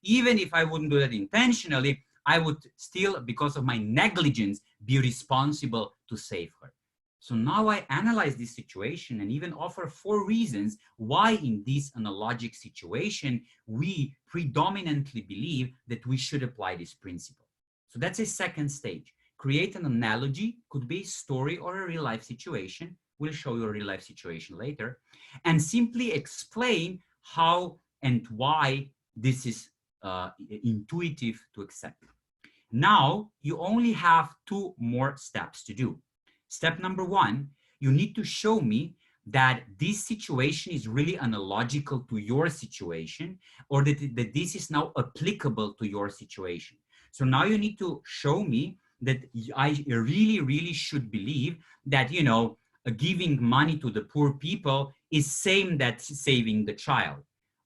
even if I wouldn't do that intentionally, I would still, because of my negligence, be responsible to save her. So now I analyze this situation and even offer 4 reasons why in this analogic situation, we predominantly believe that we should apply this principle. So that's a second stage. Create an analogy, could be a story or a real life situation. We'll show you a real life situation later. And simply explain how and why this is intuitive to accept. Now, you only have 2 more steps to do. Step number 1, you need to show me that this situation is really analogical to your situation, or that this is now applicable to your situation. So now you need to show me that I really, really should believe that, giving money to the poor people is same that saving the child,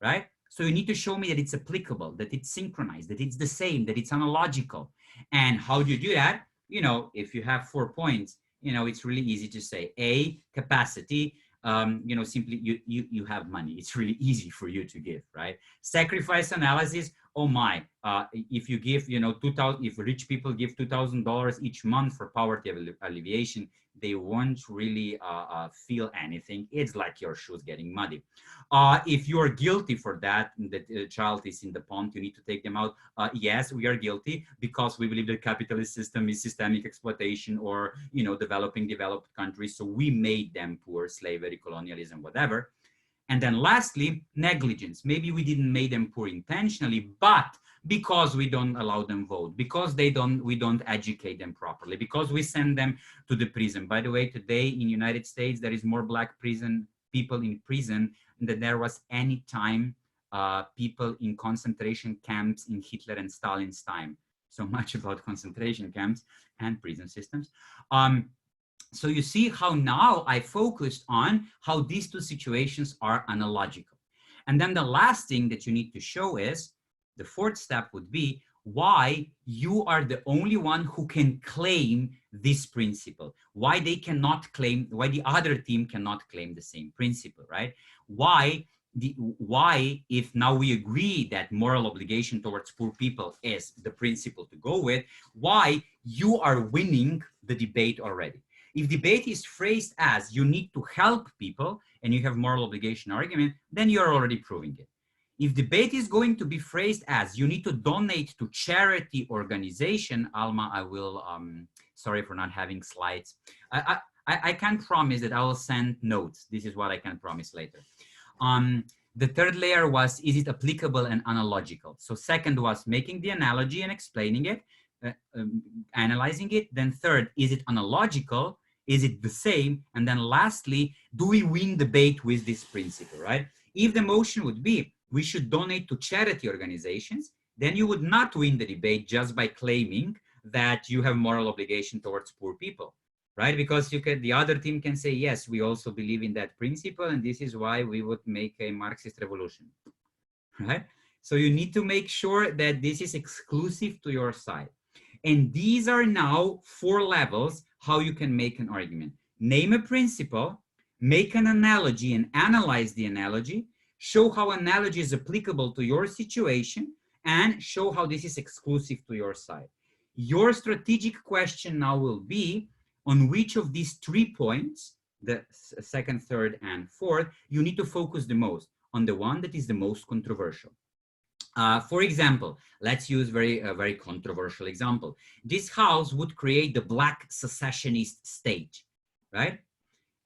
right? So you need to show me that it's applicable, that it's synchronized, that it's the same, that it's analogical. And how do you do that? If you have 4 points, it's really easy to say. A, capacity, simply you have money. It's really easy for you to give, right? Sacrifice analysis. Oh my, if you give, 2,000, if rich people give $2,000 each month for poverty alleviation, they won't really feel anything. It's like your shoes getting muddy. If you are guilty for that, the child is in the pond, you need to take them out. Yes, we are guilty because we believe the capitalist system is systemic exploitation or, developing developed countries. So we made them poor, slavery, colonialism, whatever. And then lastly, negligence. Maybe we didn't make them poor intentionally, but because we don't allow them vote, because we don't educate them properly, because we send them to the prison. By the way, today in the United States, there is more Black people in prison than there was any time people in concentration camps in Hitler and Stalin's time. So much about concentration camps and prison systems. So you see how now I focused on how these 2 situations are analogical. And then the last thing that you need to show is, the 4th step would be why you are the only one who can claim this principle, why they cannot claim, why the other team cannot claim the same principle, right? Why, if now we agree that moral obligation towards poor people is the principle to go with, why you are winning the debate already. If debate is phrased as you need to help people and you have moral obligation argument, then you're already proving it. If debate is going to be phrased as you need to donate to charity organization, Alma, I will, sorry for not having slides. I can promise that I will send notes. This is what I can promise later. The third layer was, is it applicable and analogical? So second was making the analogy and explaining it, analyzing it. Then third, is it analogical? Is it the same? And then lastly, do we win debate with this principle, right? If the motion would be, we should donate to charity organizations, then you would not win the debate just by claiming that you have moral obligation towards poor people, right? Because you can, the other team can say, yes, we also believe in that principle, and this is why we would make a Marxist revolution, right? So you need to make sure that this is exclusive to your side. And these are now 4 levels how you can make an argument. Name a principle, make an analogy and analyze the analogy, show how analogy is applicable to your situation, and show how this is exclusive to your side. Your strategic question now will be, on which of these 3 points, the second, third, and fourth, you need to focus the most, on the one that is the most controversial. For example, let's use a very controversial example. This house would create the black secessionist state, right?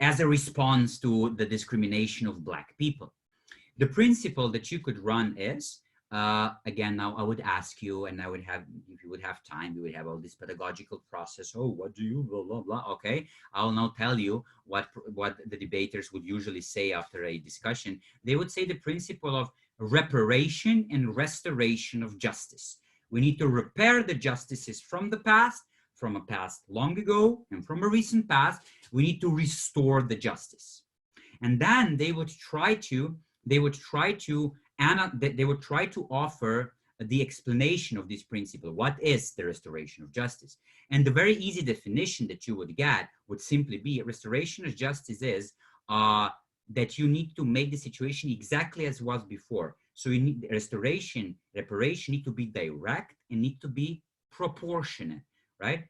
As a response to the discrimination of black people. The principle that you could run is, again, now I would ask you, and I would have, if you would have time, we would have all this pedagogical process. Oh, what do you, blah, blah, blah. Okay, I'll now tell you what the debaters would usually say after a discussion. They would say the principle of reparation and restoration of justice. We need to repair the justices from the past, from a past long ago, and from a recent past. We need to restore the justice. And then they would try to offer the explanation of this principle. What is the restoration of justice? And the very easy definition that you would get would simply be, restoration of justice is that you need to make the situation exactly as was before. So you need reparation need to be direct and need to be proportionate, right?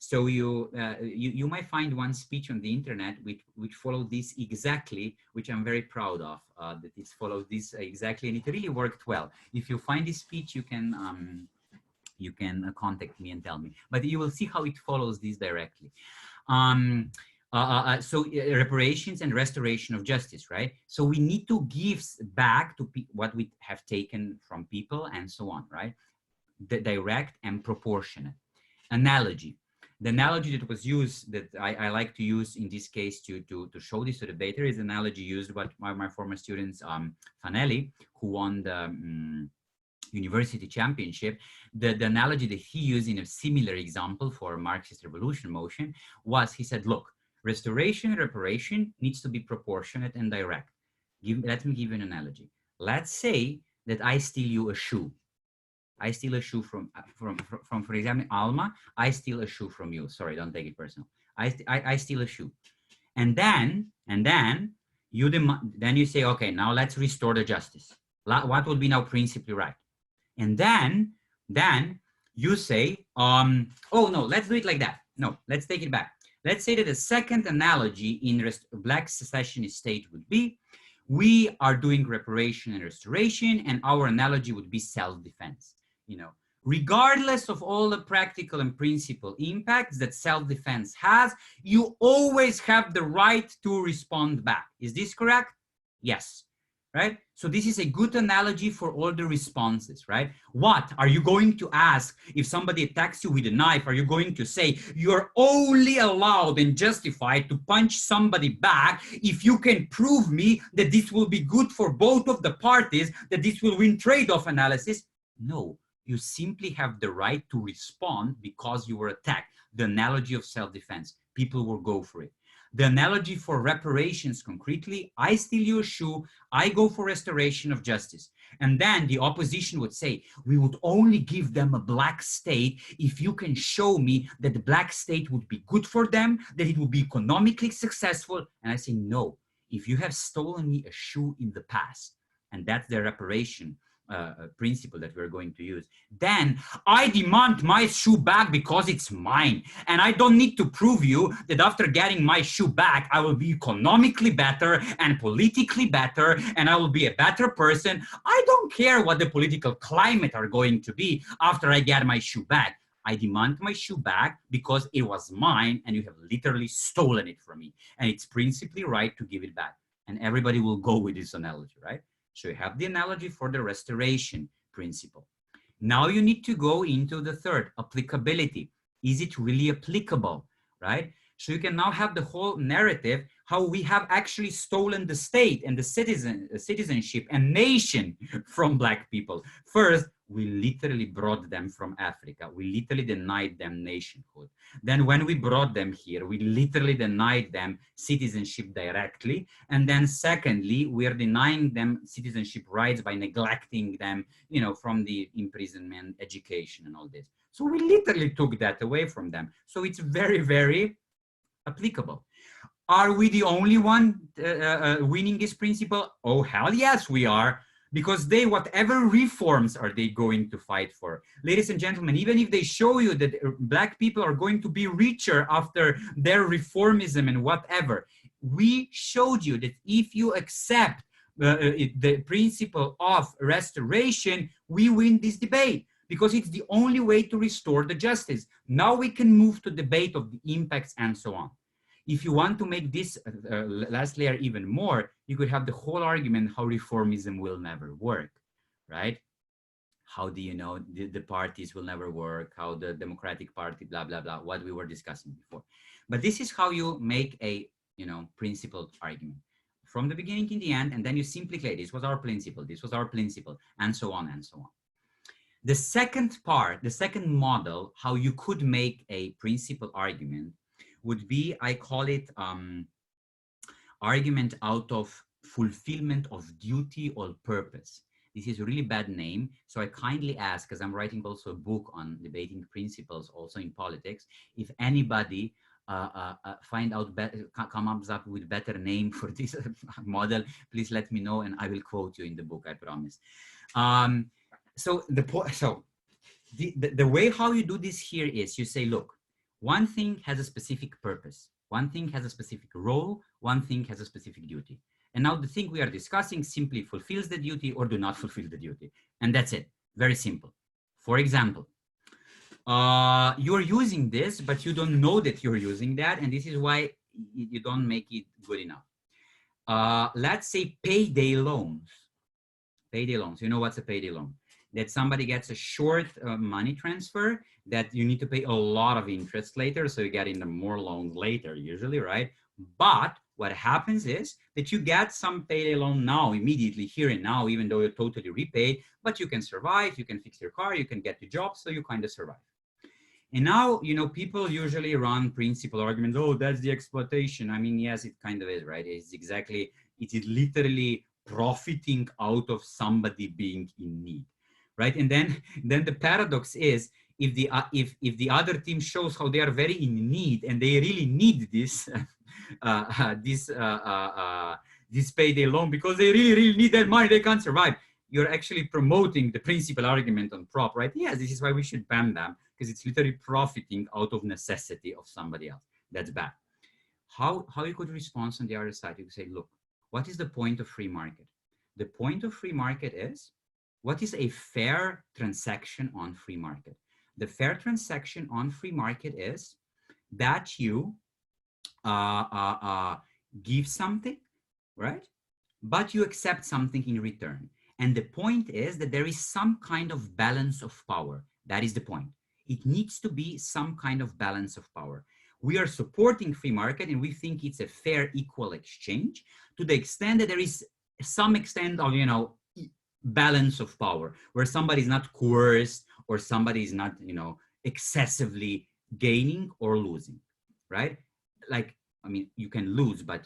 So you might find one speech on the internet which followed this exactly, which I'm very proud of, that it follows this exactly, and it really worked well. If you find this speech, you can contact me and tell me, but you will see how it follows this directly. So reparations and restoration of justice, right? So we need to give back to what we have taken from people and so on, right? The direct and proportionate. Analogy. The analogy that was used, that I like to use in this case to show this to the debater, is the analogy used by my former students, Fanelli, who won the university championship. The analogy that he used in a similar example for Marxist revolution motion was, he said, look, restoration and reparation needs to be proportionate and direct. Let me give you an analogy. Let's say that I steal you a shoe. I steal a shoe from for example, Alma. I steal a shoe from you. Sorry, don't take it personal. I steal a shoe, and then you say, okay, now let's restore the justice. What would be now principally right? And then you say, oh no, let's do it like that. No, let's take it back. Let's say that the second analogy in black secessionist state would be, we are doing reparation and restoration, and our analogy would be self-defense. You know, regardless of all the practical and principal impacts that self-defense has, you always have the right to respond back. Is this correct? Yes. Right? So this is a good analogy for all the responses, right? What are you going to ask if somebody attacks you with a knife? Are you going to say you're only allowed and justified to punch somebody back if you can prove me that this will be good for both of the parties, that this will win trade-off analysis? No, you simply have the right to respond because you were attacked. The analogy of self-defense, people will go for it. The analogy for reparations, concretely, I steal your shoe, I go for restoration of justice. And then the opposition would say, we would only give them a black state if you can show me that the black state would be good for them, that it would be economically successful. And I say, no, if you have stolen me a shoe in the past, and that's the reparation principle that we're going to use, then I demand my shoe back because it's mine. And I don't need to prove you that after getting my shoe back, I will be economically better and politically better, and I will be a better person. I don't care what the political climate are going to be after I get my shoe back. I demand my shoe back because it was mine and you have literally stolen it from me. And it's principally right to give it back. And everybody will go with this analogy, right? So you have the analogy for the restoration principle. Now you need to go into the third, applicability. Is it really applicable, right? So you can now have the whole narrative, how we have actually stolen the state and the citizenship and nation from Black people. First, we literally brought them from Africa. We literally denied them nationhood. Then when we brought them here, we literally denied them citizenship directly. And then secondly, we are denying them citizenship rights by neglecting them, you know, from the imprisonment, education, and all this. So we literally took that away from them. So it's very, very applicable. Are we the only one winning this principle? Oh, hell yes, we are. Because they, whatever reforms are they going to fight for? Ladies and gentlemen, even if they show you that Black people are going to be richer after their reformism and whatever, we showed you that if you accept the principle of restoration, we win this debate because it's the only way to restore the justice. Now we can move to debate of the impacts and so on. If you want to make this last layer even more, you could have the whole argument how reformism will never work, right? How do you know the parties will never work, how the Democratic Party, blah, blah, blah, what we were discussing before. But this is how you make a, you know, principled argument. From the beginning to the end, and then you simply say, this was our principle, this was our principle, and so on and so on. The second part, the second model, how you could make a principle argument would be, I call it argument out of fulfillment of duty or purpose. This is a really bad name. So I kindly ask, because I'm writing also a book on debating principles also in politics, if anybody come up with better name for this model, please let me know and I will quote you in the book, I promise. So the way how you do this here is you say, look, one thing has a specific purpose. One thing has a specific role. One thing has a specific duty. And now the thing we are discussing simply fulfills the duty or do not fulfill the duty. And that's it. Very simple. For example, you're using this, but you don't know that you're using that. And this is why you don't make it good enough. Let's say payday loans. Payday loans. You know what's a payday loan? That somebody gets a short money transfer that you need to pay a lot of interest later. So you get into more loans later usually, right? But what happens is that you get some payday loan now, immediately here and now, even though you're totally repaid, but you can survive, you can fix your car, you can get a job, so you kind of survive. And now, you know, people usually run principle arguments. Oh, that's the exploitation. I mean, yes, it kind of is, right? It's exactly, it is literally profiting out of somebody being in need. Right, and then the paradox is if the other team shows how they are very in need and they really need this this payday loan because they really need that money, they can't survive. You're actually promoting the principal argument on prop, right? Yes, this is why we should ban them because it's literally profiting out of necessity of somebody else. That's bad. How you could respond on the other side? You could say, look, what is the point of free market? The point of free market is, what is a fair transaction on free market? The fair transaction on free market is that you give something, right? But you accept something in return. And the point is that there is some kind of balance of power. That is the point. It needs to be some kind of balance of power. We are supporting free market and we think it's a fair, equal exchange to the extent that there is some extent of, you know, balance of power where somebody is not coerced or somebody is not, you know, excessively gaining or losing, right? Like, I mean, you can lose, but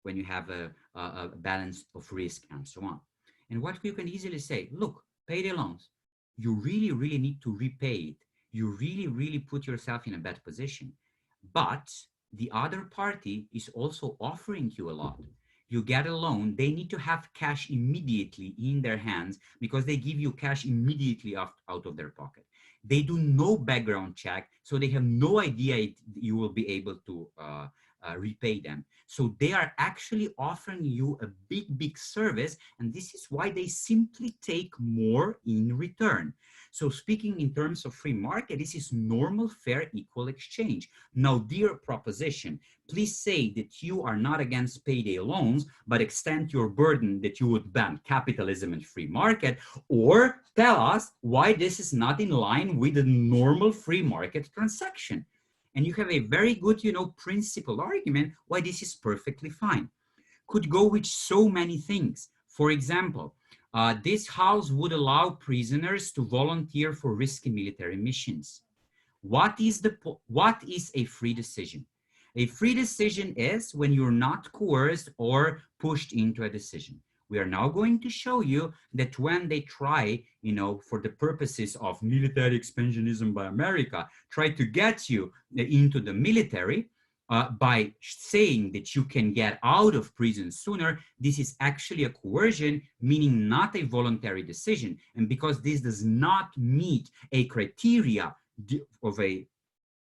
when you have a balance of risk and so on. And what you can easily say, look, payday loans, you really need to repay it. You really put yourself in a bad position, but the other party is also offering you a lot. You get a loan, they need to have cash immediately in their hands because they give you cash immediately out of their pocket. They do no background check, so they have no idea you will be able to repay them. So they are actually offering you a big service, and this is why they simply take more in return. So speaking in terms of free market, this is normal, fair, equal exchange. Now, dear proposition, please say that you are not against payday loans, but extend your burden that you would ban capitalism and free market, or tell us why this is not in line with the normal free market transaction. And you have a very good, principled argument why this is perfectly fine. Could go with so many things. For example, this house would allow prisoners to volunteer for risky military missions. What is a free decision? A free decision is when you're not coerced or pushed into a decision. We are now going to show you that when they try, for the purposes of military expansionism by America, try to get you into the military by saying that you can get out of prison sooner, this is actually a coercion, meaning not a voluntary decision. And because this does not meet a criteria of a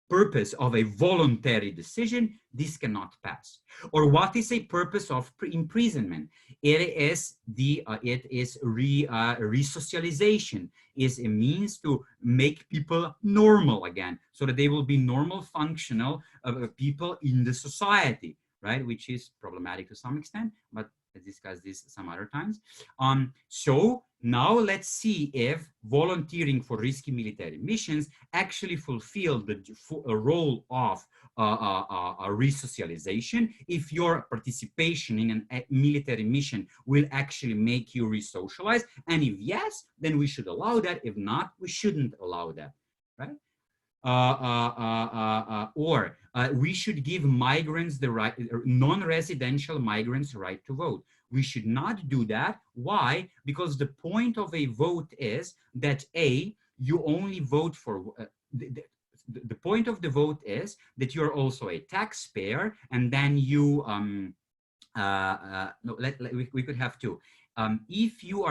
purpose of a voluntary decision, this cannot pass. Or what is a purpose of imprisonment? It is resocialization, is a means to make people normal again, so that they will be normal, functional people in the society, right? Which is problematic to some extent, but let's discuss this some other times. So now let's see if volunteering for risky military missions actually fulfill the role of a resocialization, if your participation in a military mission will actually make you resocialize, and if yes, then we should allow that. If not, we shouldn't allow that, right? Or we should give migrants the right, non-residential migrants the right to vote. We should not do that. Why? Because the point of a vote is that you only vote for, the point of the vote is that you're also a taxpayer, and then you, no, we could have two. If you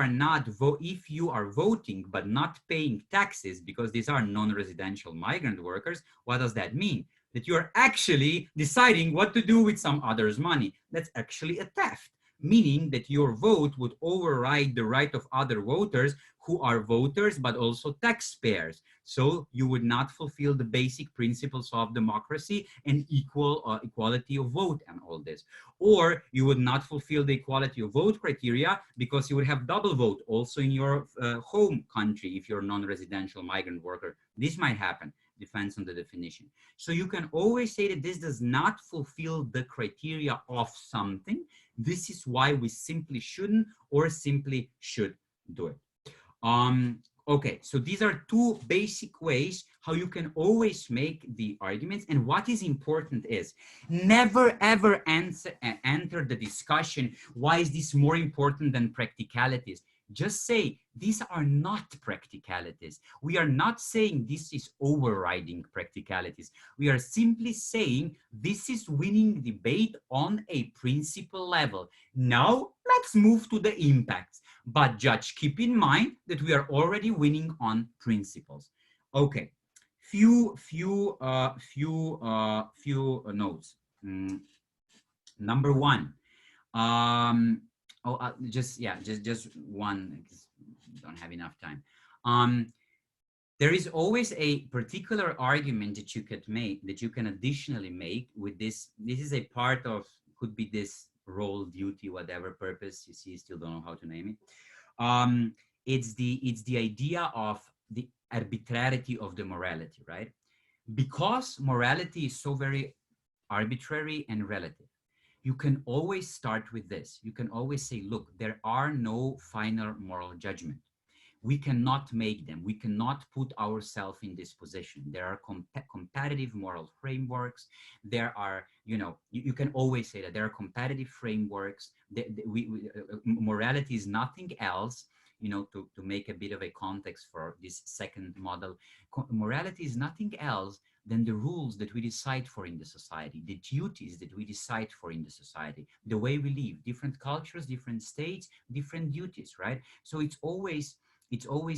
are voting but not paying taxes, because these are non-residential migrant workers, what does that mean? That you're actually deciding what to do with some other's money. That's actually a theft, meaning that your vote would override the right of other voters who are voters but also taxpayers. So you would not fulfill the basic principles of democracy and equality of vote and all this. Or you would not fulfill the equality of vote criteria because you would have double vote also in your home country if you're a non-residential migrant worker. This might happen, depends on the definition. So you can always say that this does not fulfill the criteria of something. This is why we simply shouldn't or simply should do it. Okay, so these are two basic ways how you can always make the arguments. And what is important is never ever enter the discussion, why is this more important than practicalities? Just say, these are not practicalities. We are not saying this is overriding practicalities. We are simply saying this is winning debate on a principle level. Now, let's move to the impacts. But judge, keep in mind that we are already winning on principles. Okay, few notes. Number one, just one, don't have enough time. There is always a particular argument that you could make, that you can additionally make with this. This is a part of, could be this role, duty, whatever purpose, you see, still don't know how to name it. It's the idea of the arbitrarity of the morality, right? Because morality is so very arbitrary and relative, you can always start with this. You can always say, look, there are no final moral judgment. We cannot make them. We cannot put ourselves in this position. There are competitive moral frameworks. There are, you can always say that there are competitive frameworks. Morality is nothing else, to make a bit of a context for this second model. Morality is nothing else than the rules that we decide for in the society, the duties that we decide for in the society, the way we live, different cultures, different states, different duties, right? So it always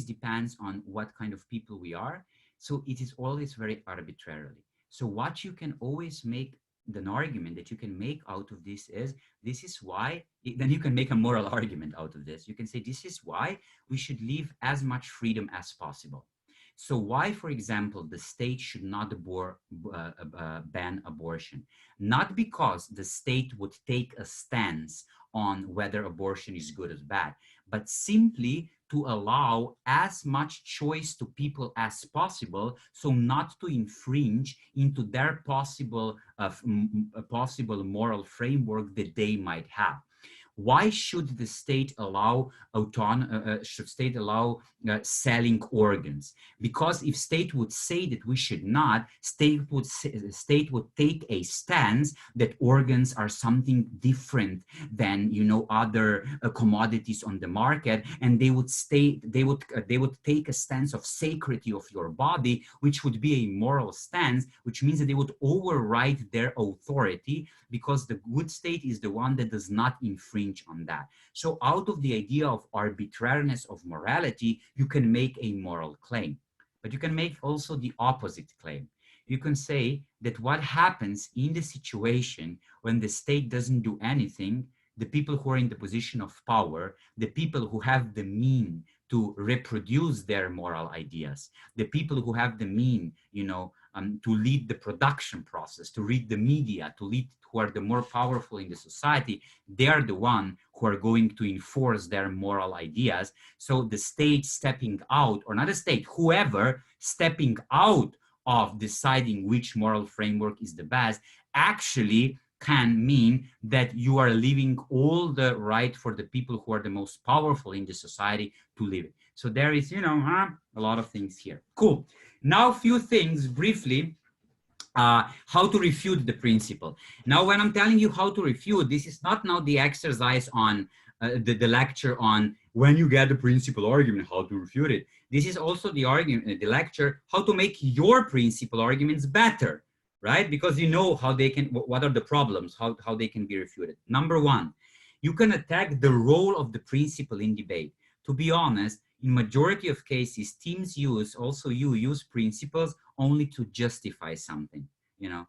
depends on what kind of people we are. So it is always very arbitrarily. So what you can always make an argument that you can make out of this is, this is why, then you can make a moral argument out of this. You can say, this is why we should leave as much freedom as possible. So why, for example, the state should not ban abortion? Not because the state would take a stance on whether abortion is good or bad, but simply to allow as much choice to people as possible, so not to infringe into their possible moral framework that they might have. Why should the state allow selling organs? Because if state would say that we should not, state would take a stance that organs are something different than, you know, other commodities on the market, and they would take a stance of sacredity of your body, which would be a moral stance, which means that they would override their authority, because the good state is the one that does not infringe on that. So out of the idea of arbitrariness of morality, you can make a moral claim, but you can make also the opposite claim. You can say that what happens in the situation when the state doesn't do anything, the people who are in the position of power, the people who have the mean to reproduce their moral ideas, the people who have the mean, you know, to lead the production process, to read the media, who are the more powerful in the society, they are the one who are going to enforce their moral ideas. So the state stepping out, or not a state, whoever stepping out of deciding which moral framework is the best, actually can mean that you are leaving all the right for the people who are the most powerful in the society to live it. So there is, you know, a lot of things here. Cool. Now, a few things briefly, how to refute the principle. Now, when I'm telling you how to refute, this is not now the exercise on the lecture on when you get the principle argument, how to refute it. This is also the argument, the lecture, how to make your principle arguments better, right? Because you know how they can, what are the problems, how they can be refuted. Number one, you can attack the role of the principle in debate. To be honest, in majority of cases, teams use principles only to justify something, you know.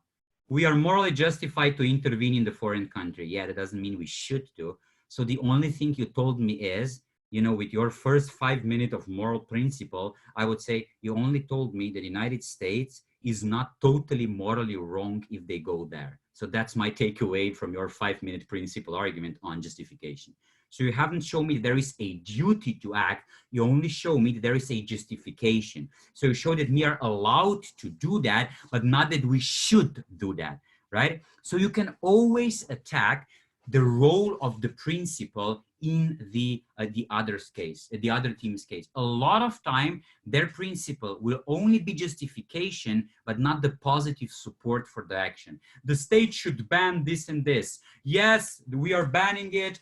We are morally justified to intervene in the foreign country. Yeah, that doesn't mean we should do. So the only thing you told me is, you know, with your first 5 minutes of moral principle, I would say you only told me that the United States is not totally morally wrong if they go there. So that's my takeaway from your 5-minute principle argument on justification. So you haven't shown me there is a duty to act. You only show me that there is a justification. So you show that we are allowed to do that, but not that we should do that, right? So you can always attack the role of the principle in the other's case, the other team's case. A lot of time, their principle will only be justification, but not the positive support for the action. The state should ban this and this. Yes, we are banning it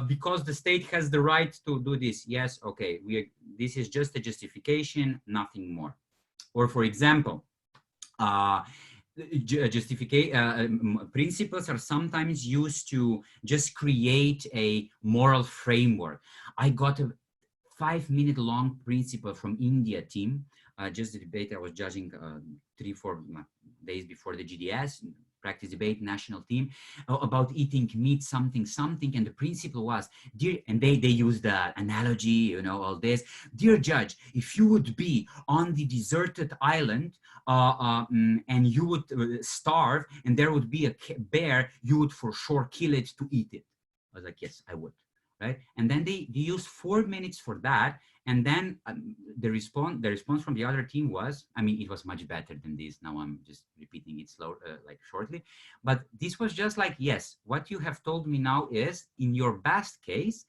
because the state has the right to do this. Yes, okay, this is just a justification, nothing more. Or for example, principles are sometimes used to just create a moral framework. I got a 5-minute long principle from India team, just the debate I was judging 3-4 days before the GDS, practice debate, national team, about eating meat, something, and the principle was, and they used the analogy, you know, all this. Dear judge, if you would be on the deserted island and you would starve and there would be a bear, you would for sure kill it to eat it. I was like, yes, I would. Right? And then they used 4 minutes for that. And then the response from the other team was, I mean, it was much better than this. Now I'm just repeating it shortly. But this was just like, yes, what you have told me now is, in your best case,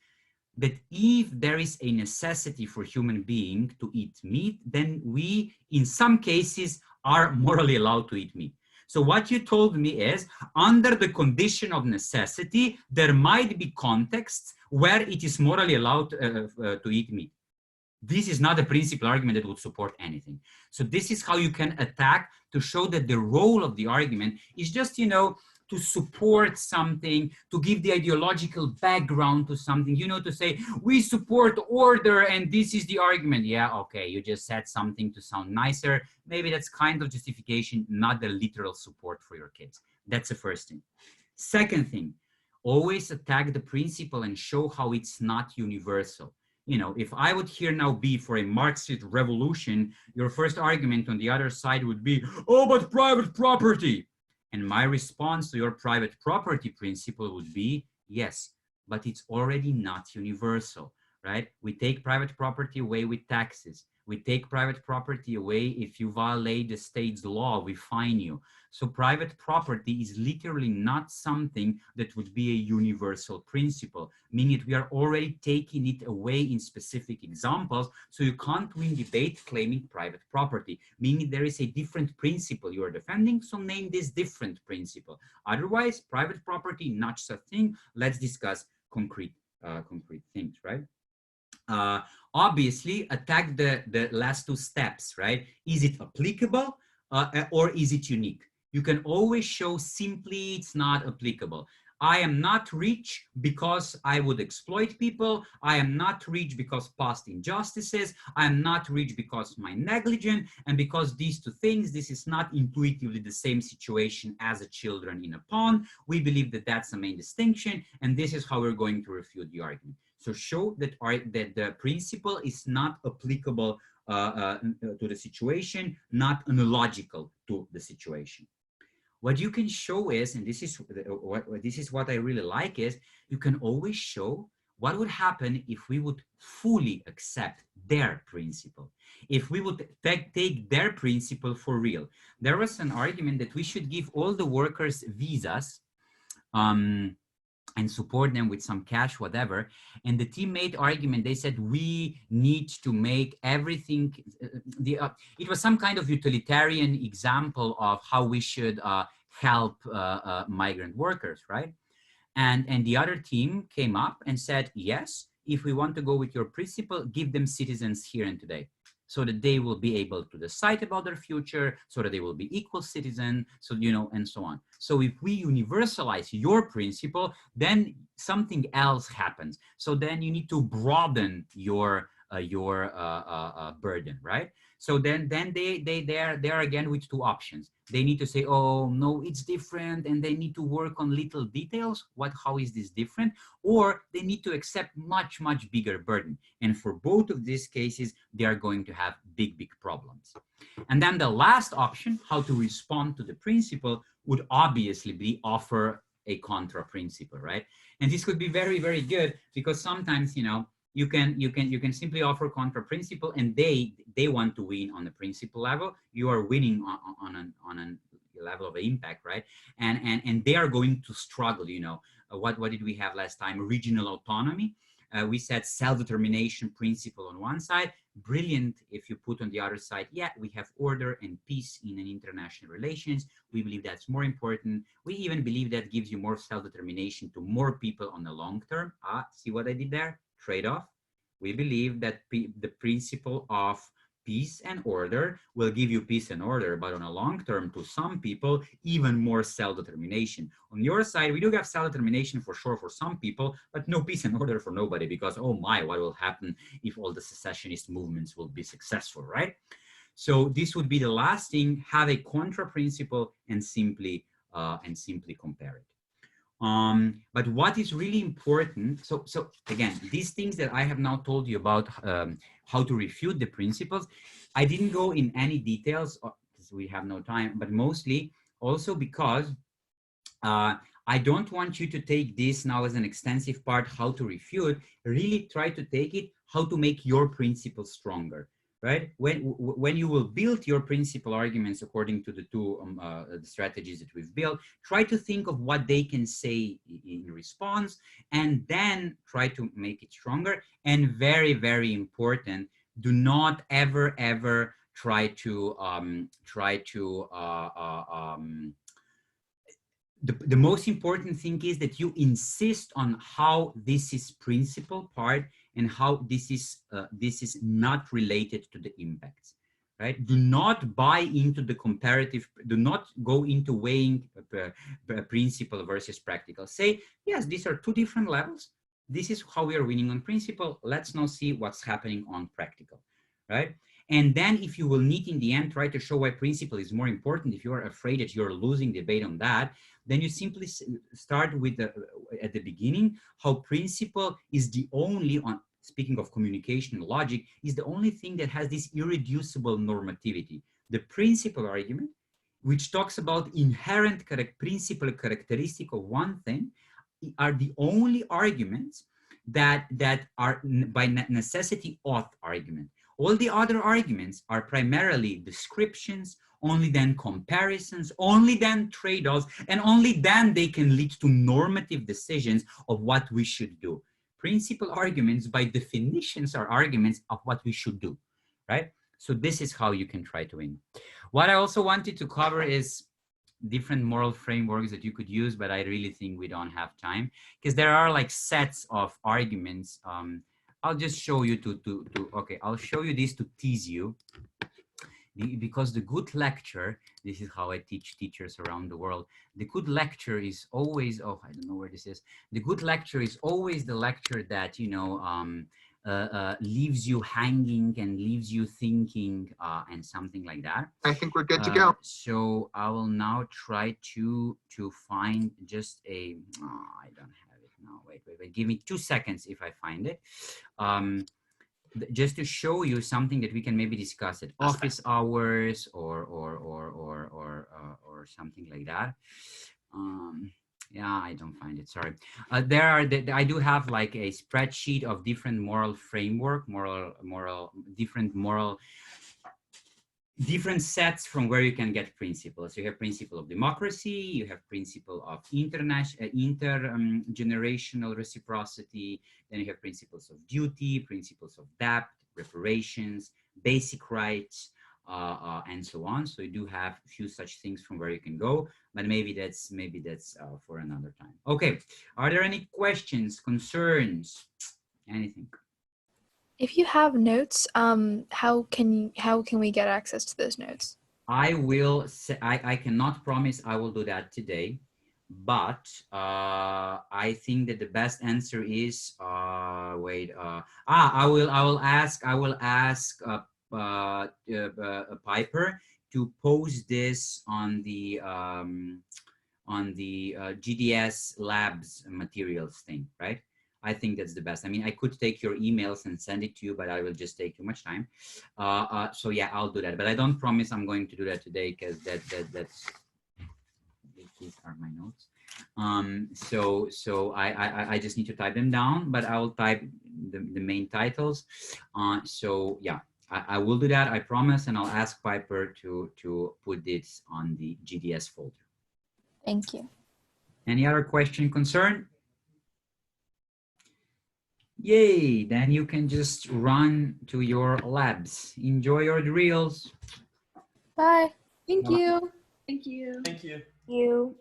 that if there is a necessity for human being to eat meat, then we, in some cases, are morally allowed to eat meat. So what you told me is, under the condition of necessity, there might be contexts where it is morally allowed to eat meat. This is not a principal argument that would support anything. So this is how you can attack, to show that the role of the argument is just, you know, to support something, to give the ideological background to something, you know, to say, we support order and this is the argument. Yeah, okay, you just said something to sound nicer. Maybe that's kind of justification, not the literal support for your case. That's the first thing. Second thing, always attack the principle and show how it's not universal. You know, if I would here now be for a Marxist revolution, your first argument on the other side would be, oh, but private property. And my response to your private property principle would be, yes, but it's already not universal, right? We take private property away with taxes. We take private property away if you violate the state's law, we fine you. So private property is literally not something that would be a universal principle, meaning we are already taking it away in specific examples. So you can't win debate claiming private property, meaning there is a different principle you are defending. So name this different principle. Otherwise, private property, not such a thing. Let's discuss concrete things, right? Obviously attack the last two steps, right? Is it applicable or is it unique? You can always show simply it's not applicable. I am not rich because I would exploit people. I am not rich because past injustices. I am not rich because my negligence, and because these two things, this is not intuitively the same situation as a children in a pond. We believe that that's the main distinction, and this is how we're going to refute the argument. So show that, that the principle is not applicable to the situation, not analogical to the situation. What you can show is, and this is what I really like, is you can always show what would happen if we would fully accept their principle, if we would take their principle for real. There was an argument that we should give all the workers visas and support them with some cash, whatever. And the team made argument, they said, we need to make everything, it was some kind of utilitarian example of how we should help migrant workers, right? And the other team came up and said, yes, if we want to go with your principle, give them citizens here and today, so that they will be able to decide about their future, so that they will be equal citizen, so, you know, and so on. So if we universalize your principle, then something else happens. So then you need to broaden your burden, right? So then they're again with two options. They need to say, oh no, it's different, and they need to work on little details. How is this different? Or they need to accept much bigger burden. And for both of these cases, they are going to have big problems. And then the last option, how to respond to the principle, would obviously be offer a contra principle, right? And this could be very good, because sometimes, you know, you can simply offer contra principle, and they want to win on the principle level. You are winning on a level of impact, right? And they are going to struggle. You know, what did we have last time? Regional autonomy. We said self-determination principle on one side. Brilliant if you put on the other side, yeah, we have order and peace in an international relations. We believe that's more important. We even believe that gives you more self-determination to more people on the long term. See what I did there? Trade-off. We believe that the principle of peace and order will give you peace and order, but on a long term, to some people, even more self-determination. On your side, we do have self-determination for sure for some people, but no peace and order for nobody, because, oh my, what will happen if all the secessionist movements will be successful, right? So this would be the last thing: have a contra principle and simply compare it. But what is really important, so again, these things that I have now told you about how to refute the principles, I didn't go in any details because we have no time, but mostly also because I don't want you to take this now as an extensive part, how to refute. Really try to take it, how to make your principles stronger. Right? When you will build your principal arguments according to the two strategies that we've built, try to think of what they can say in response, and then try to make it stronger. And very important, do not ever try to the most important thing is that you insist on how this is principal part and how this is not related to the impacts, right? Do not buy into the comparative, do not go into weighing principle versus practical. Say, yes, these are two different levels. This is how we are winning on principle. Let's now see what's happening on practical, right? And then if you will need in the end try to show why principle is more important, if you are afraid that you're losing debate on that, then you simply start with at the beginning, how principle is the only, speaking of communication and logic, is the only thing that has this irreducible normativity. The principle argument, which talks about inherent principal characteristic of one thing, are the only arguments that are by necessity auth argument. All the other arguments are primarily descriptions, only then comparisons, only then trade-offs, and only then they can lead to normative decisions of what we should do. Principal arguments by definitions are arguments of what we should do, right? So this is how you can try to win. What I also wanted to cover is different moral frameworks that you could use, but I really think we don't have time because there are like sets of arguments. I'll just show you okay, I'll show you this to tease you, because the good lecture, this is how I teach teachers around the world. The good lecture is always, oh, I don't know where this is. The good lecture is always the lecture that, you know, leaves you hanging and leaves you thinking and something like that. I think we're good to go. So I will now try to find just a, oh, I don't have it now. Wait. Give me 2 seconds if I find it. Just to show you something that we can maybe discuss at office hours or something like that. Yeah, I don't find it, sorry. I do have like a spreadsheet of different moral framework, different sets from where you can get principles. You have principle of democracy, you have principle of intergenerational reciprocity, then you have principles of duty, principles of debt, reparations, basic rights, and so on. So you do have a few such things from where you can go, but maybe that's for another time. Okay, are there any questions, concerns, anything? If you have notes, how can we get access to those notes? I will say, I cannot promise I will do that today, but I think that the best answer is I will ask Piper to post this on the GDS labs materials thing, right? I think that's the best. I mean, I could take your emails and send it to you, but I will just take too much time. So yeah, I'll do that. But I don't promise I'm going to do that today because these are my notes. So I just need to type them down, but I will type the main titles. So yeah, I will do that, I promise, and I'll ask Piper to put this on the GDS folder. Thank you. Any other question, concern? Yay, then you can just run to your labs. Enjoy your drills. Bye. Thank Bye. you. Thank you. Thank you. You.